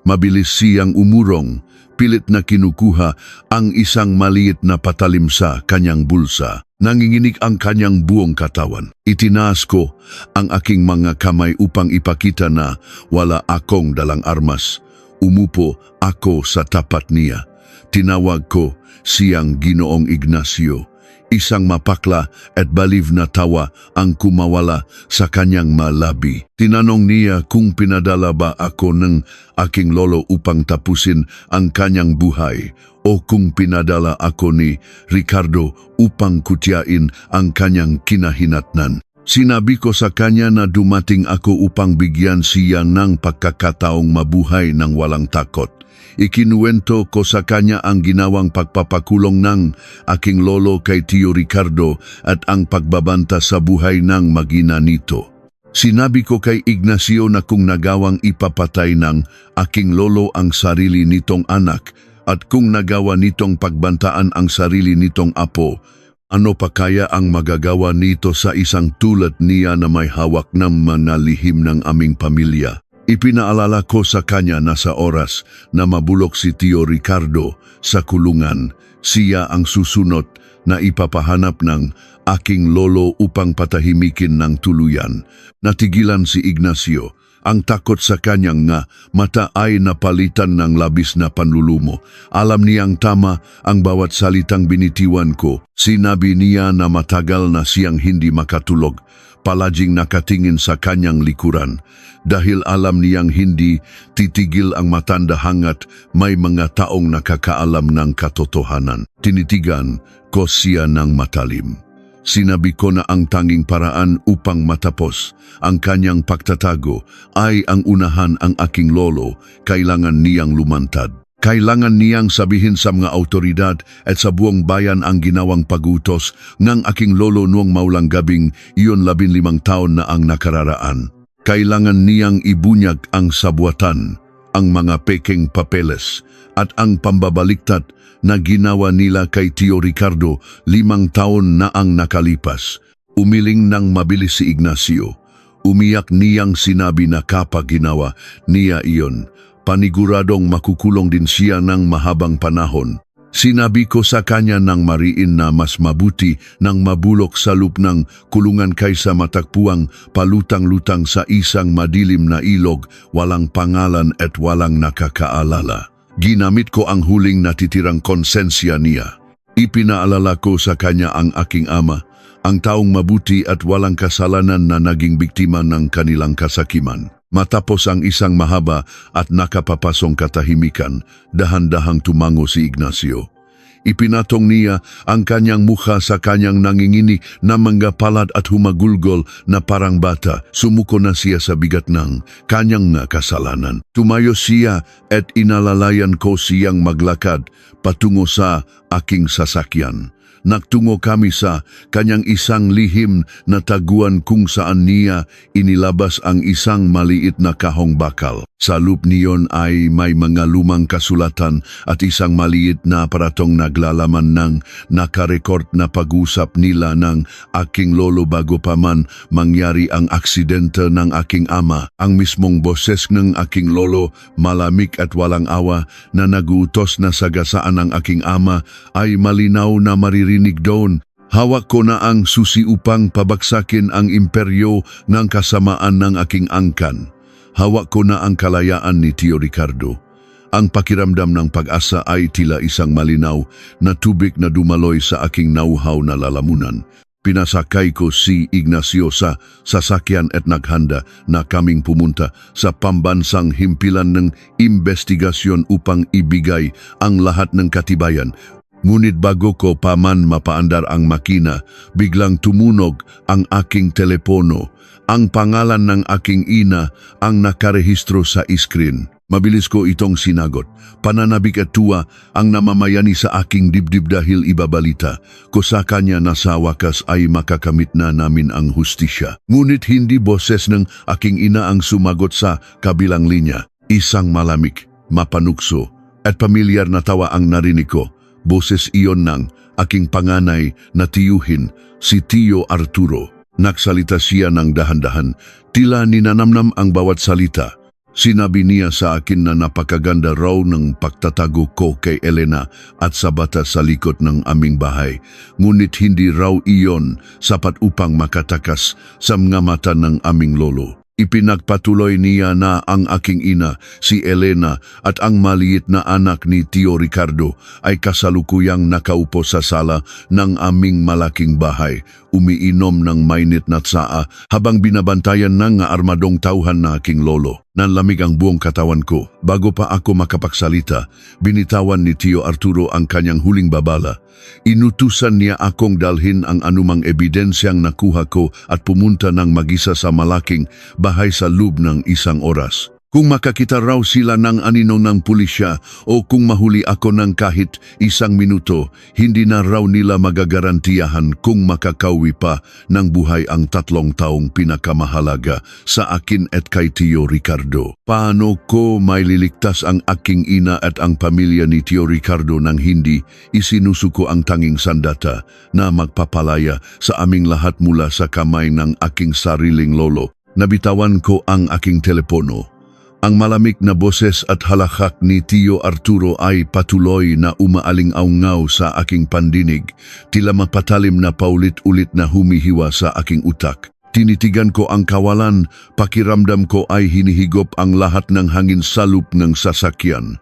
A: mabilis siyang umurong, pilit na kinukuha ang isang maliit na patalim sa kanyang bulsa. Nanginginig ang kanyang buong katawan. Itinaas ko ang aking mga kamay upang ipakita na wala akong dalang armas. Umupo ako sa tapat niya. Tinawag ko siyang Ginoong Ignacio. Isang mapakla at baliw na tawa ang kumawala sa kanyang malabi. Tinanong niya kung pinadala ba ako ng aking lolo upang tapusin ang kanyang buhay o kung pinadala ako ni Ricardo upang kutyain ang kanyang kinahinatnan. Sinabi ko sa kanya na dumating ako upang bigyan siya ng pagkakataong mabuhay ng walang takot. Ikinuwento ko sa kanya ang ginawang pagpapakulong ng aking lolo kay Tio Ricardo at ang pagbabanta sa buhay ng magina nito. Sinabi ko kay Ignacio na kung nagawang ipapatay ng aking lolo ang sarili nitong anak at kung nagawa nitong pagbantaan ang sarili nitong apo, ano pa kaya ang magagawa nito sa isang tulad niya na may hawak ng mga lihim ng aming pamilya? Ipinaalala ko sa kanya na sa oras na mabulok si Tio Ricardo sa kulungan, siya ang susunod na ipapahanap ng aking lolo upang patahimikin ng tuluyan. Natigilan si Ignacio. Ang takot sa kanyang nga mata ay napalitan ng labis na panlulumo. Alam niyang tama ang bawat salitang binitiwan ko. Sinabi niya na matagal na siyang hindi makatulog. Palaging nakatingin sa kanyang likuran. Dahil alam niyang hindi titigil ang matanda hangat may mga taong nakakaalam ng katotohanan. Tinitigan ko siya ng matalim. Sinabi ko na ang tanging paraan upang matapos ang kanyang pagtatago ay ang unahan ang aking lolo, kailangan niyang lumantad. Kailangan niyang sabihin sa mga autoridad at sa buong bayan ang ginawang pagutos ng aking lolo noong maulang gabing iyon 15 taon na ang nakararaan. Kailangan niyang ibunyag ang sabwatan, ang mga peking papeles at ang pambabaliktad na ginawa nila kay Tio Ricardo 5 taon na ang nakalipas. Umiling ng mabilis si Ignacio. Umiyak niyang sinabi na kapag ginawa niya iyon, paniguradong makukulong din siya ng mahabang panahon. Sinabi ko sa kanya ng mariin na mas mabuti nang mabulok sa loob ng kulungan kaysa matakpuang palutang-lutang sa isang madilim na ilog, walang pangalan at walang nakakaalala. Ginamit ko ang huling natitirang konsensya niya. Ipinaalala ko sa kanya ang aking ama, ang taong mabuti at walang kasalanan na naging biktima ng kanilang kasakiman. Matapos ang isang mahaba at nakapapasong katahimikan, dahan-dahang tumango si Ignacio. Ipinatong niya ang kanyang mukha sa kanyang nanginginig na mga palad at humagulgol na parang bata. Sumuko na siya sa bigat ng kanyang kasalanan. Tumayo siya at inalalayan ko siyang maglakad patungo sa aking sasakyan. Nagtungo kami sa kanyang isang lihim na taguan kung saan niya inilabas ang isang maliit na kahong bakal. Sa loob niyon ay may mga lumang kasulatan at isang maliit na aparatong naglalaman ng nakarecord na pag-usap nila ng aking lolo bago pa man mangyari ang aksidente ng aking ama. Ang mismong boses ng aking lolo, malamig at walang awa, na naguutos na sagasaan ang aking ama ay malinaw na maririnig doon. Hawak ko na ang susi upang pabagsakin ang imperyo ng kasamaan ng aking angkan. Hawak ko na ang kalayaan ni Tio Ricardo. Ang pakiramdam ng pag-asa ay tila isang malinaw na tubig na dumaloy sa aking nauhaw na lalamunan. Pinasakay ko si Ignacio sa sasakyan at naghanda na kaming pumunta sa pambansang himpilan ng investigasyon upang ibigay ang lahat ng katibayan. Ngunit bago ko pa man mapaandar ang makina, biglang tumunog ang aking telepono. Ang pangalan ng aking ina ang nakarehistro sa iskrin. Mabilis ko itong sinagot. Pananabik at tuwa ang namamayani sa aking dibdib dahil ibabalita ko sa kanya na sa wakas ay makakamit na namin ang hustisya. Ngunit hindi boses ng aking ina ang sumagot sa kabilang linya. Isang malamig, mapanukso at pamilyar na tawa ang narinig ko. Boses iyon ng aking panganay na tiyuhin, si Tio Arturo. Nagsalita siya ng dahan-dahan, tila ninanamnam ang bawat salita. Sinabi niya sa akin na napakaganda raw ng pagtatago ko kay Elena at sa bata sa likod ng aming bahay. Ngunit hindi raw iyon sapat upang makatakas sa mga mata ng aming lolo. Ipinagpatuloy niya na ang aking ina, si Elena, at ang maliit na anak ni Tio Ricardo ay kasalukuyang nakaupo sa sala ng aming malaking bahay, umiinom ng mainit na tsaa habang binabantayan ng armadong tauhan na aking lolo. Nanlamig ang buong katawan ko. Bago pa ako makapagsalita, binitawan ni Tio Arturo ang kanyang huling babala. Inutusan niya akong dalhin ang anumang ebidensyang nakuha ko at pumunta ng mag-isa sa malaking bahay sa loob ng 1 oras. Kung makakita raw sila ng anino ng pulisya o kung mahuli ako ng kahit 1 minuto, hindi na raw nila magagarantiyahan kung makakawi pa ng buhay ang 3 taong pinakamahalaga sa akin at kay Tio Ricardo. Paano ko maililigtas ang aking ina at ang pamilya ni Tio Ricardo nang hindi isinusuko ang tanging sandata na magpapalaya sa aming lahat mula sa kamay ng aking sariling lolo? Nabitawan ko ang aking telepono. Ang malamig na boses at halakak ni Tio Arturo ay patuloy na umaaling-aungaw sa aking pandinig, tila mapatalim na paulit-ulit na humihiwa sa aking utak. Tinitigan ko ang kawalan, pakiramdam ko ay hinihigop ang lahat ng hangin sa loop ng sasakyan.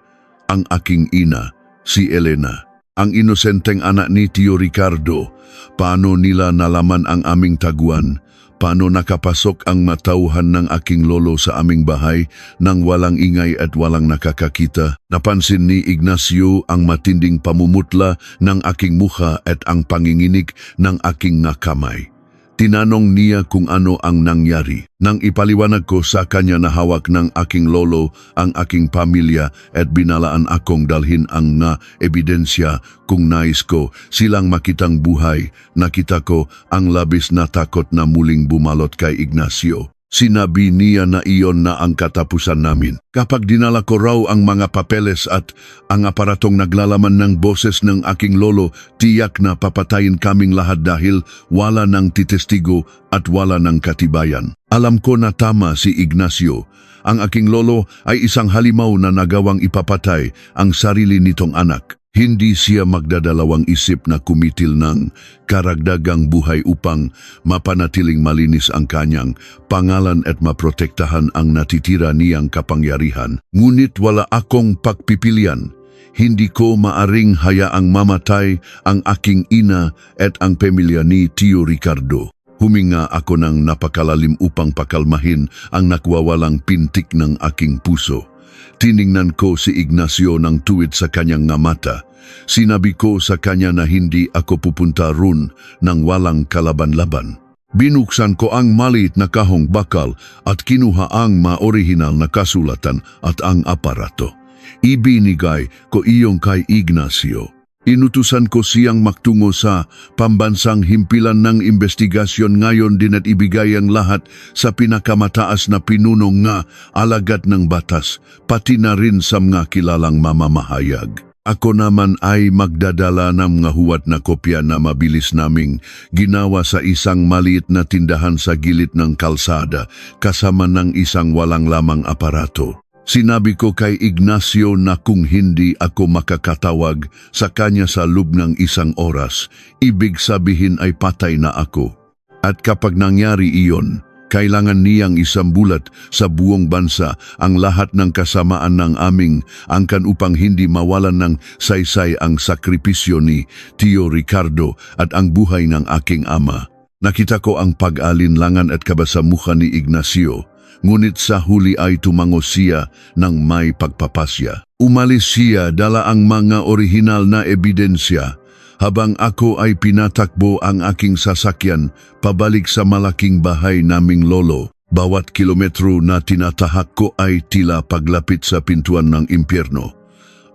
A: Ang aking ina, si Elena, ang inosenteng anak ni Tio Ricardo. Paano nila nalaman ang aming taguan? Paano nakapasok ang matauhan ng aking lolo sa aming bahay nang walang ingay at walang nakakakita? Napansin ni Ignacio ang matinding pamumutla ng aking mukha at ang panginginig ng aking kamay. Tinanong niya kung ano ang nangyari. Nang ipaliwanag ko sa kanya na hawak ng aking lolo ang aking pamilya at binalaan akong dalhin ang ebidensya kung nais ko silang makitang buhay, nakita ko ang labis na takot na muling bumalot kay Ignacio. Sinabi niya na iyon na ang katapusan namin. Kapag dinala ko raw ang mga papeles at ang aparatong naglalaman ng boses ng aking lolo, tiyak na papatayin kaming lahat dahil wala ng titestigo at wala ng katibayan. Alam ko na tama si Ignacio. Ang aking lolo ay isang halimaw na nagawang ipapatay ang sarili nitong anak. Hindi siya magdadalawang isip na kumitil ng karagdagang buhay upang mapanatiling malinis ang kanyang pangalan at maprotektahan ang natitira niyang kapangyarihan. Ngunit wala akong pagpipilian. Hindi ko maaring hayaang mamatay ang aking ina at ang pamilya ni Tio Ricardo. Huminga ako ng napakalalim upang pakalmahin ang nakwawalang pintik ng aking puso. Tiningnan ko si Ignacio ng tuwid sa kanyang mata. Sinabi ko sa kanya na hindi ako pupunta roon nang walang kalaban-laban. Binuksan ko ang maliit na kahong bakal at kinuha ang maorihinal na kasulatan at ang aparato. Ibinigay ko iyon kay Ignacio. Inutusan ko siyang magtungo sa pambansang himpilan ng investigasyon ngayon din at ibigay ang lahat sa pinakamataas na pinuno nga alagad ng batas, pati na rin sa mga kilalang mamamahayag. Ako naman ay magdadala ng mga huwat na kopya na mabilis naming ginawa sa isang maliit na tindahan sa gilid ng kalsada kasama ng isang walang lamang aparato. Sinabi ko kay Ignacio na kung hindi ako makakatawag sa kanya sa loob ng 1 oras, ibig sabihin ay patay na ako. At kapag nangyari iyon, Kailangan niyang isambulat sa buong bansa ang lahat ng kasamaan ng aming angkan upang hindi mawalan ng saysay ang sakripisyo ni Tio Ricardo at ang buhay ng aking ama. Nakita ko ang pag-alinlangan at kabasamuhan ni Ignacio, ngunit sa huli ay tumango siya ng may pagpapasya. Umalis siya dala ang mga orihinal na ebidensya, habang ako ay pinatakbo ang aking sasakyan pabalik sa malaking bahay naming lolo. Bawat kilometro na tinatahak ko ay tila paglapit sa pintuan ng impyerno.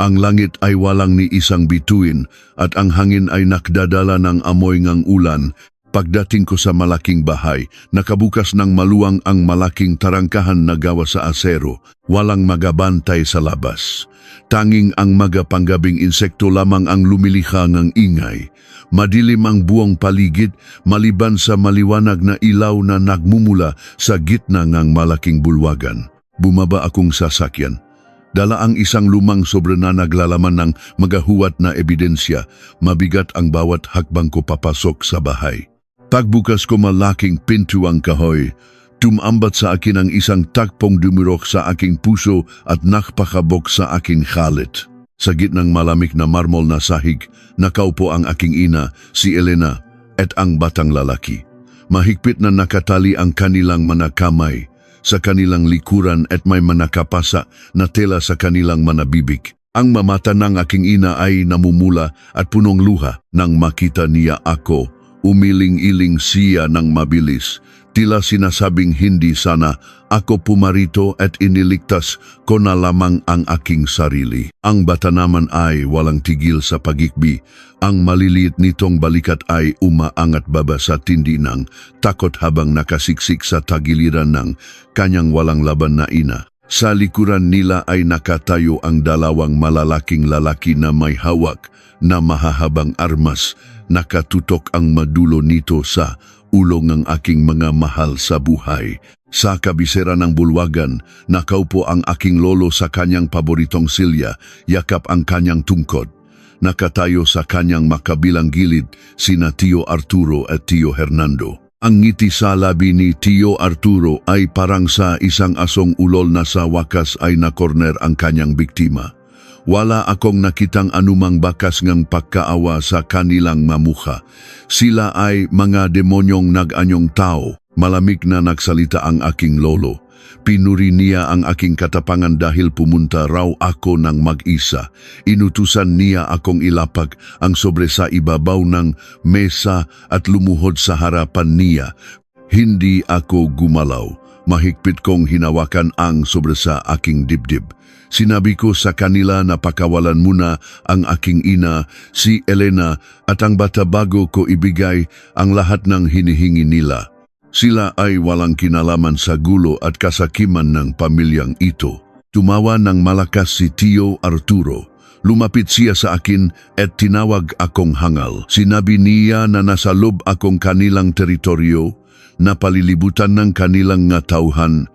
A: Ang langit ay walang ni isang bituin at ang hangin ay nakdadala ng amoy ng ulan. Pagdating ko sa malaking bahay, nakabukas ng maluwang ang malaking tarangkahan na gawa sa asero. Walang magabantay sa labas. Tanging ang magapanggabing insekto lamang ang lumiliha ng ingay. Madilim ang buong paligid maliban sa maliwanag na ilaw na nagmumula sa gitna ng malaking bulwagan. Bumaba akong sasakyan. Dala ang isang lumang sobre na naglalaman ng magahuwat na ebidensya. Mabigat ang bawat hakbang ko papasok sa bahay. Pagbukas ko malaking pintuang kahoy, tumambat sa akin ang isang takpong dumirok sa aking puso at nakpakabok sa aking khalit. Sa gitnang malamig na marmol na sahig, nakaupo ang aking ina, si Elena, at ang batang lalaki. Mahigpit na nakatali ang kanilang manakamay sa kanilang likuran at may manakapasa na tela sa kanilang manabibig. Ang mamata ng aking ina ay namumula at punong luha nang makita niya ako. Umiling-iling siya ng mabilis, tila sinasabing hindi sana ako pumarito at iniligtas ko na lamang ang aking sarili. Ang bata naman ay walang tigil sa pagikbi. Ang maliliit nitong balikat ay umaangat baba sa tindi ng takot habang nakasiksik sa tagiliran ng kanyang walang laban na ina. Sa likuran nila ay nakatayo ang dalawang malalaking lalaki na may hawak na mahahabang armas. Nakatutok ang madulo nito sa ulo ng aking mga mahal sa buhay. Sa kabisera ng bulwagan, nakaupo ang aking lolo sa kanyang paboritong silya, yakap ang kanyang tungkod. Nakatayo sa kanyang makabilang gilid sina Tio Arturo at Tio Hernando. Ang ngiti sa labi ni Tio Arturo ay parang sa isang asong ulol na sa wakas ay nakorner ang kanyang biktima. Wala akong nakitang anumang bakas ng pagkaawa sa kanilang mamukha. Sila ay mga demonyong nag-anyong tao. Malamig na nagsalita ang aking lolo. Pinuri niya ang aking katapangan dahil pumunta raw ako ng mag-isa. Inutusan niya akong ilapag ang sobre sa ibabaw ng mesa at lumuhod sa harapan niya. Hindi ako gumalaw. Mahigpit kong hinawakan ang sobre sa aking dibdib. Sinabi ko sa kanila na pakawalan muna ang aking ina, si Elena, at ang bata bago ko ibigay ang lahat ng hinihingi nila. Sila ay walang kinalaman sa gulo at kasakiman ng pamilyang ito. Tumawa ng malakas si Tio Arturo. Lumapit siya sa akin at tinawag akong hangal. Sinabi niya na nasa loob akong kanilang teritoryo, na palilibutan ng kanilang nga tauhan,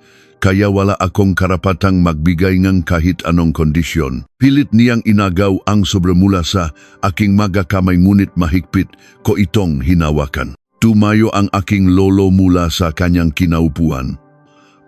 A: kaya wala akong karapatang magbigay ng kahit anong kondisyon. Pilit niyang inagaw ang sobremula sa aking magakamay ngunit mahigpit ko itong hinawakan. Tumayo ang aking lolo mula sa kanyang kinaupuan.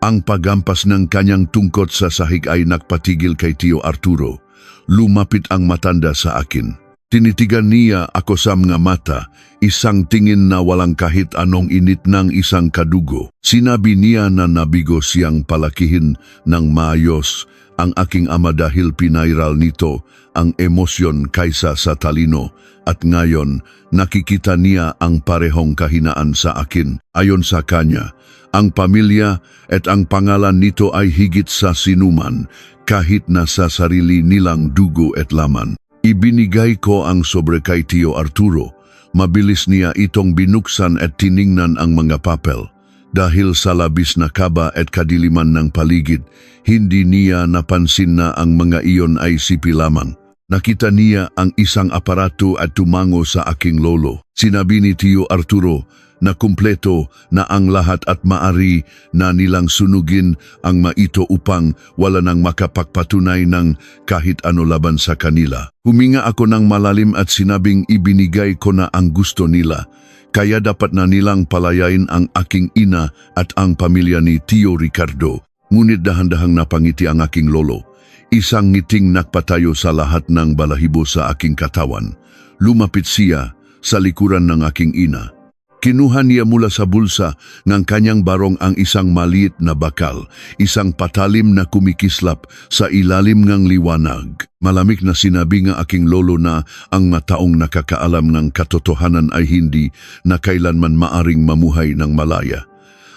A: Ang pagampas ng kanyang tungkot sa sahig ay nagpatigil kay Tio Arturo. Lumapit ang matanda sa akin. Tinitigan niya ako sa mga mata, isang tingin na walang kahit anong init ng isang kadugo. Sinabi niya na nabigo siyang palakihin ng maayos ang aking ama dahil pinairal nito ang emosyon kaysa sa talino at ngayon nakikita niya ang parehong kahinaan sa akin. Ayon sa kanya, ang pamilya at ang pangalan nito ay higit sa sinuman kahit na sa sarili nilang dugo at laman. Ibinigay ko ang sobre kay Tio Arturo. Mabilis niya itong binuksan at tiningnan ang mga papel. Dahil sa labis na kaba at kadiliman ng paligid, hindi niya napansin na ang mga iyon ay sipi lamang. Nakita niya ang isang aparato at tumango sa aking lolo. Sinabi ni Tio Arturo na kumpleto na ang lahat at maari na nilang sunugin ang maito upang wala nang makapagpatunay ng kahit ano laban sa kanila. Huminga ako ng malalim at sinabing ibinigay ko na ang gusto nila. kaya dapat na nilang palayain ang aking ina at ang pamilya ni Tio Ricardo. Ngunit dahan-dahang napangiti ang aking lolo. Isang ngiting nagpatayo sa lahat ng balahibo sa aking katawan. Lumapit siya sa likuran ng aking ina. Kinuha niya mula sa bulsa ng kanyang barong ang isang maliit na bakal, isang patalim na kumikislap sa ilalim ng liwanag. Malamig na sinabi ng aking lolo na ang mataong nakakaalam ng katotohanan ay hindi na kailanman maaring mamuhay ng malaya.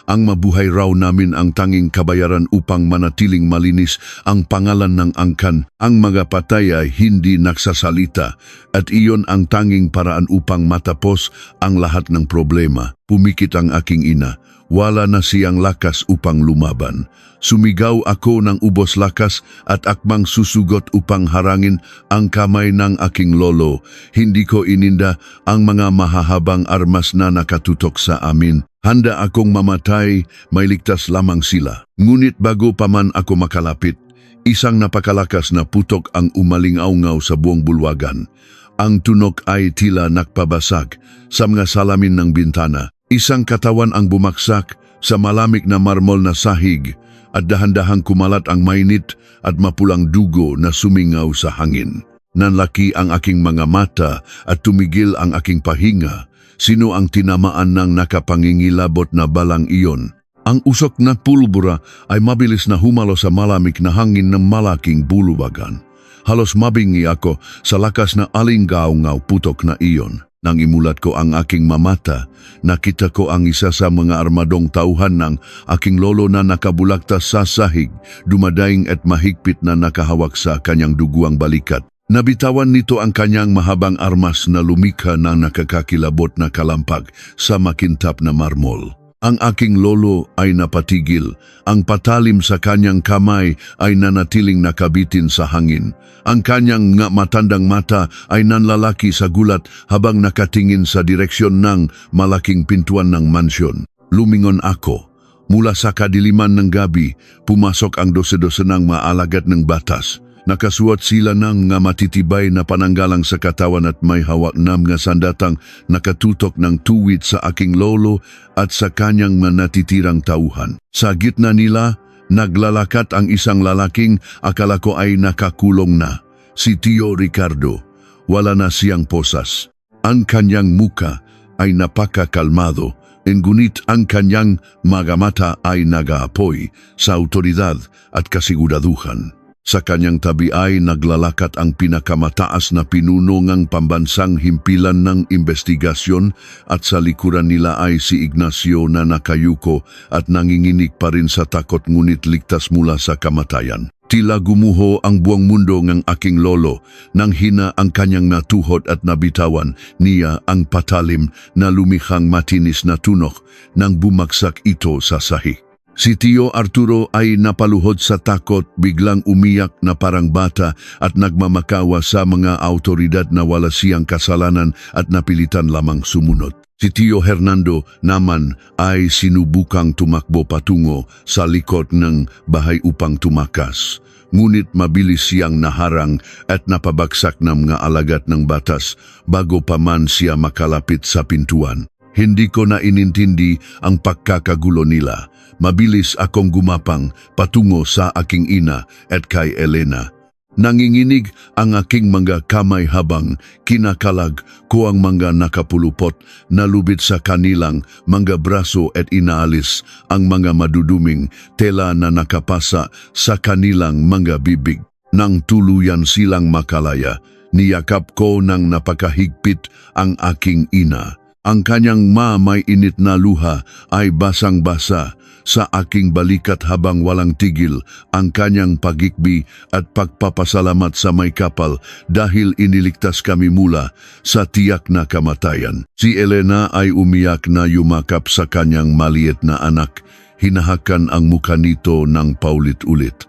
A: Ang mabuhay raw namin ang tanging kabayaran upang manatiling malinis ang pangalan ng angkan. Ang mga patay ay hindi nagsasalita at iyon ang tanging paraan upang matapos ang lahat ng problema. Pumikit ang aking ina. Wala na siyang lakas upang lumaban. Sumigaw ako ng ubos lakas at akmang susugot upang harangin ang kamay ng aking lolo. Hindi ko ininda ang mga mahahabang armas na nakatutok sa amin. Handa akong mamatay, may ligtas lamang sila. Ngunit bago pa man ako makalapit, isang napakalakas na putok ang umalingaw-ngaw sa buong bulwagan. Ang tunog ay tila nakpabasag sa mga salamin ng bintana. Isang katawan ang bumaksak sa malamig na marmol na sahig at dahan-dahang kumalat ang mainit at mapulang dugo na sumingaw sa hangin. Nanlaki ang aking mga mata at tumigil ang aking pahinga. Sino ang tinamaan ng nakapangingilabot na balang iyon? Ang usok na pulbura ay mabilis na humalo sa malamig na hangin ng malaking bulwagan. Halos mabingi ako sa lakas na alinggaw-ngaw putok na iyon. Nang imulat ko ang aking mamata, nakita ko ang isa sa mga armadong tauhan ng aking lolo na nakabulagtas sa sahig, dumadaing at mahigpit na nakahawak sa kanyang duguang balikat. Nabitawan nito ang kanyang mahabang armas na lumikha ng nakakakilabot na kalampag sa makintab na marmol. Ang aking lolo ay napatigil. Ang patalim sa kanyang kamay ay nanatiling nakabitin sa hangin. Ang kanyang matandang mata ay nanlalaki sa gulat habang nakatingin sa direksyon ng malaking pintuan ng mansyon. Lumingon ako. Mula sa kadiliman ng gabi, pumasok ang dose-dose ng maalagad ng batas. Nakasuot sila ng matitibay na pananggalang sa katawan at may hawak na mga sandatang nakatutok ng tuwid sa aking lolo at sa kanyang natitirang tauhan. Sa gitna nila, naglalakat ang isang lalaking akala ko ay nakakulong na, si Tio Ricardo. Wala na siyang posas. Ang kanyang muka ay napakakalmado, ngunit ang kanyang mga mata ay nag-aapoy sa autoridad at kasiguraduhan. Sa kanyang tabi ay naglalakat ang pinakamataas na pinuno ng pambansang himpilan ng investigasyon at sa likuran nila ay si Ignacio na nakayuko at nanginginig pa rin sa takot ngunit ligtas mula sa kamatayan. Tila gumuho ang buong mundo ng aking lolo nang hina ang kanyang natuhod at nabitawan niya ang patalim na lumikhang matinis na tunok nang bumagsak ito sa sahig. Si Tio Arturo ay napaluhod sa takot, biglang umiyak na parang bata at nagmamakawa sa mga autoridad na wala siyang kasalanan at napilitan lamang sumunod. Si Tio Hernando naman ay sinubukang tumakbo patungo sa likod ng bahay upang tumakas. Ngunit mabilis siyang naharang at napabagsak ng mga alagad ng batas bago pa man siya makalapit sa pintuan. Hindi ko na inintindi ang pagkakagulo nila. Mabilis akong gumapang patungo sa aking ina at kay Elena. Nanginginig ang aking mga kamay habang kinakalag ko ang mga nakapulupot na lubid sa kanilang mga braso at inaalis ang mga maduduming tela na nakapasa sa kanilang mga bibig. Nang tuluyan silang makalaya, niyakap ko ng napakahigpit ang aking ina. Ang kanyang may init na luha ay basang-basa sa aking balikat habang walang tigil ang kanyang pagikbi at pagpapasalamat sa may kapal dahil iniligtas kami mula sa tiyak na kamatayan. Si Elena ay umiyak na yumakap sa kanyang maliit na anak. Hinahakan ang mukha nito ng paulit-ulit.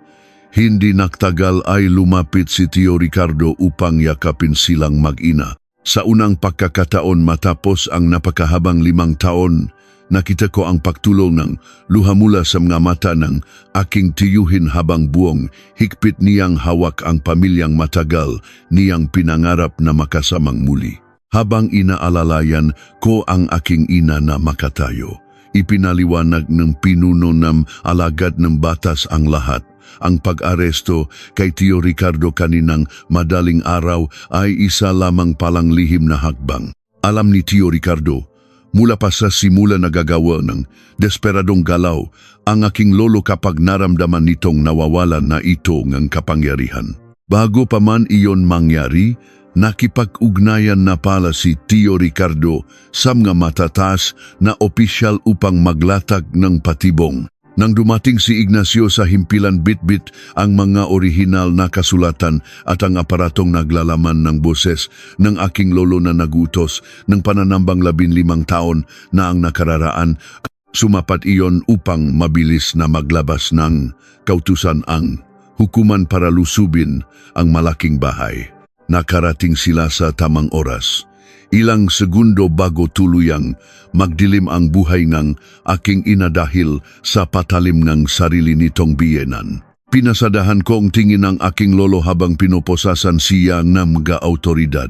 A: Hindi nagtagal ay lumapit si Tio Ricardo upang yakapin silang mag-ina. Sa unang pagkakataon matapos ang napakahabang 5 taon, nakita ko ang pagtulong ng luha mula sa mga mata ng aking tiyuhin habang buong higpit niyang hawak ang pamilyang matagal niyang pinangarap na makasamang muli. Habang inaalalayan ko ang aking ina na makatayo, ipinaliwanag ng pinuno ng alagad ng batas ang lahat. Ang pag-aresto kay Tio Ricardo kaninang madaling araw ay isa lamang palang lihim na hakbang. Alam ni Tio Ricardo, mula pa sa simula nagagawa ng desperadong galaw ang aking lolo kapag naramdaman nitong nawawalan na ito ng kapangyarihan. Bago pa man iyon mangyari, nakipag-ugnayan na pala si Tio Ricardo sa mga matataas na opisyal upang maglatag ng patibong. Nang dumating si Ignacio sa himpilan bitbit ang mga orihinal na kasulatan at ang aparatong naglalaman ng boses ng aking lolo na nagutos ng pananambang 15 taon na ang nakararaan, sumapat iyon upang mabilis na maglabas ng kautusan ang hukuman para lusubin ang malaking bahay. Nakarating sila sa tamang oras. Ilang segundo bago tuluyang magdilim ang buhay ng aking ina dahil sa patalim ng sarili nitong biyenan. Pinasadahan ko ang tingin ng aking lolo habang pinoposasan siya ng mga autoridad.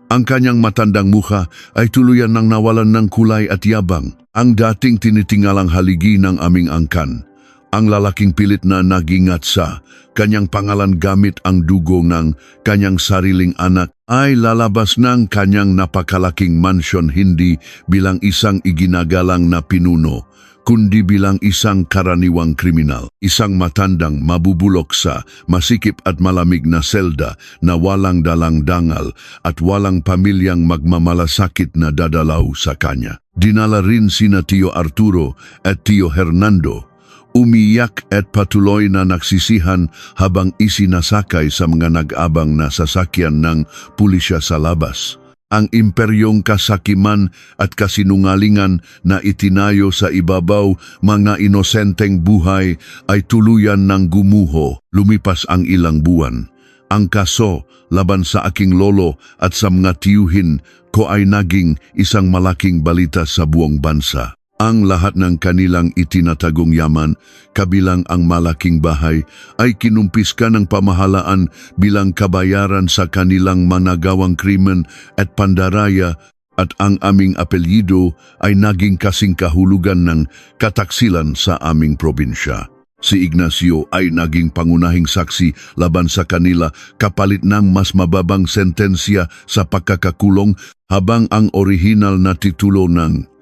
A: Ang kanyang matandang mukha ay tuluyan ng nawalan ng kulay at yabang. Ang dating tinitingalang haligi ng aming angkan. Ang lalaking pilit na nagingat sa kanyang pangalan gamit ang dugo ng kanyang sariling anak ay lalabas ng kanyang napakalaking mansyon hindi bilang isang iginagalang na pinuno, kundi bilang isang karaniwang kriminal. Isang matandang mabubulok sa masikip at malamig na selda na walang dalang dangal at walang pamilyang magmamalasakit na dadalaw sa kanya. Dinala rin sina Tio Arturo at Tio Hernando. Umiyak at patuloy na nagsisihan habang isinasakay sa mga nag-abang na sasakyan ng pulisya sa labas. Ang imperyong kasakiman at kasinungalingan na itinayo sa ibabaw mga inosenteng buhay ay tuluyan ng gumuho. Lumipas ang ilang buwan. Ang kaso laban sa aking lolo at sa mga tiyuhin ko ay naging isang malaking balita sa buong bansa. Ang lahat ng kanilang itinatagong yaman, kabilang ang malaking bahay, ay kinumpiska ng pamahalaan bilang kabayaran sa kanilang managawang krimen at pandaraya, at ang aming apelyido ay naging kasing kahulugan ng kataksilan sa aming probinsya. Si Ignacio ay naging pangunahing saksi laban sa kanila kapalit ng mas mababang sentensya sa pagkakakulong, habang ang orihinal na titulo ng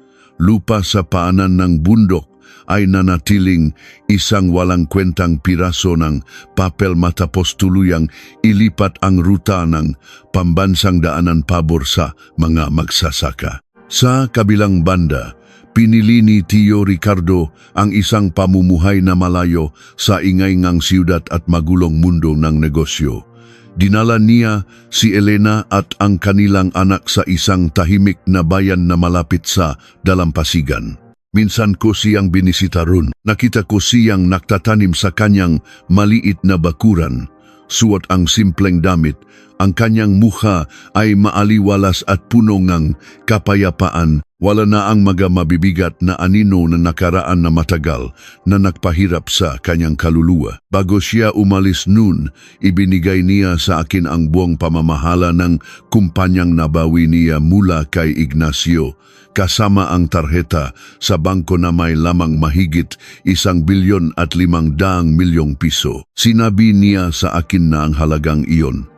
A: lupa sa paanan ng bundok ay nanatiling isang walang kwentang piraso ng papel matapos tuluyang ilipat ang ruta ng pambansang daanan pabor sa mga magsasaka. Sa kabilang banda, pinili ni Tio Ricardo ang isang pamumuhay na malayo sa ingay ng siyudad at magulong mundo ng negosyo. Dinala niya si Elena at ang kanilang anak sa isang tahimik na bayan na malapit sa dalampasigan. Minsan ko siyang binisita ron. Nakita ko siyang naktatanim sa kanyang maliit na bakuran. Suot ang simpleng damit. Ang kanyang mukha ay maaliwalas at puno ng kapayapaan. Wala na ang mga mabibigat na anino na nakaraan na matagal na nagpahirap sa kanyang kaluluwa. Bago siya umalis noon, ibinigay niya sa akin ang buong pamamahala ng kumpanyang nabawi niya mula kay Ignacio, kasama ang tarheta sa bangko na may lamang mahigit 1 bilyon at 500 milyong piso. Sinabi niya sa akin na ang halagang iyon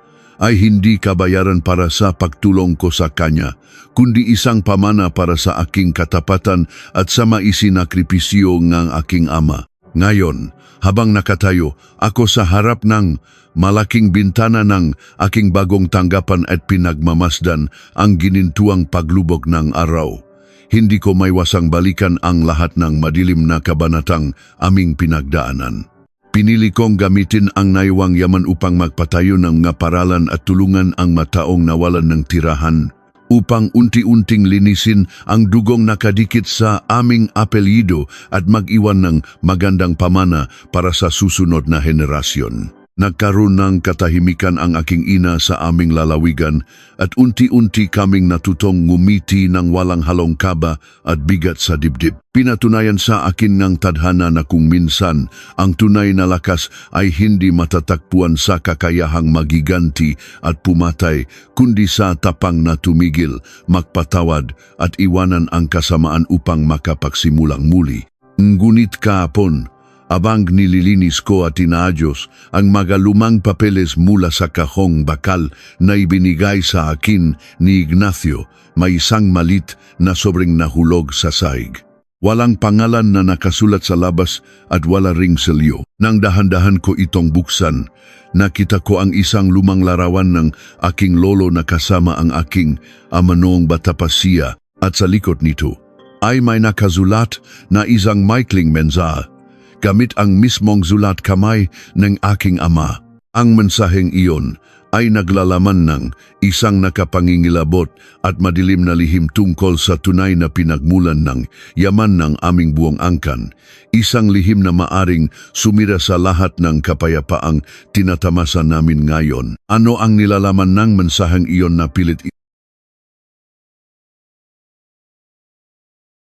A: ay hindi kabayaran para sa pagtulong ko sa kanya, kundi isang pamana para sa aking katapatan at sa maisinakripisyo ng aking ama. Ngayon, habang nakatayo ako sa harap ng malaking bintana ng aking bagong tanggapan at pinagmamasdan ang ginintuang paglubog ng araw, hindi ko maiwasang balikan ang lahat ng madilim na kabanatang aming pinagdaanan. Pinili kong gamitin ang naiwang yaman upang magpatayo ng mga paralan at tulungan ang mataong nawalan ng tirahan, upang unti-unting linisin ang dugong nakadikit sa aming apelyido at mag-iwan ng magandang pamana para sa susunod na henerasyon. Nagkaroon ng katahimikan ang aking ina sa aming lalawigan at unti-unti kaming natutong ngumiti ng walang halong kaba at bigat sa dibdib. Pinatunayan sa akin ng tadhana na kung minsan ang tunay na lakas ay hindi matatakpuan sa kakayahang magiganti at pumatay, kundi sa tapang na tumigil, magpatawad at iwanan ang kasamaan upang makapagsimulang muli. Ngunit kahapon, abang nililinis ko at inaayos ang mga lumang papeles mula sa kahong bakal na ibinigay sa akin ni Ignacio, may isang malit na sobrang nahulog sa saig. Walang pangalan na nakasulat sa labas at wala ring selyo. Nang dahan-dahan ko itong buksan, nakita ko ang isang lumang larawan ng aking lolo na kasama ang aking ama noong bata pa siya, at sa likod nito ay may nakasulat na isang maikling mensahe gamit ang mismong sulat kamay ng aking ama. Ang mensaheng iyon ay naglalaman ng isang nakapangingilabot at madilim na lihim tungkol sa tunay na pinagmulan ng yaman ng aming buong angkan. Isang lihim na maaring sumira sa lahat ng kapayapaang tinatamasa namin ngayon. Ano ang nilalaman ng mensaheng iyon na pilit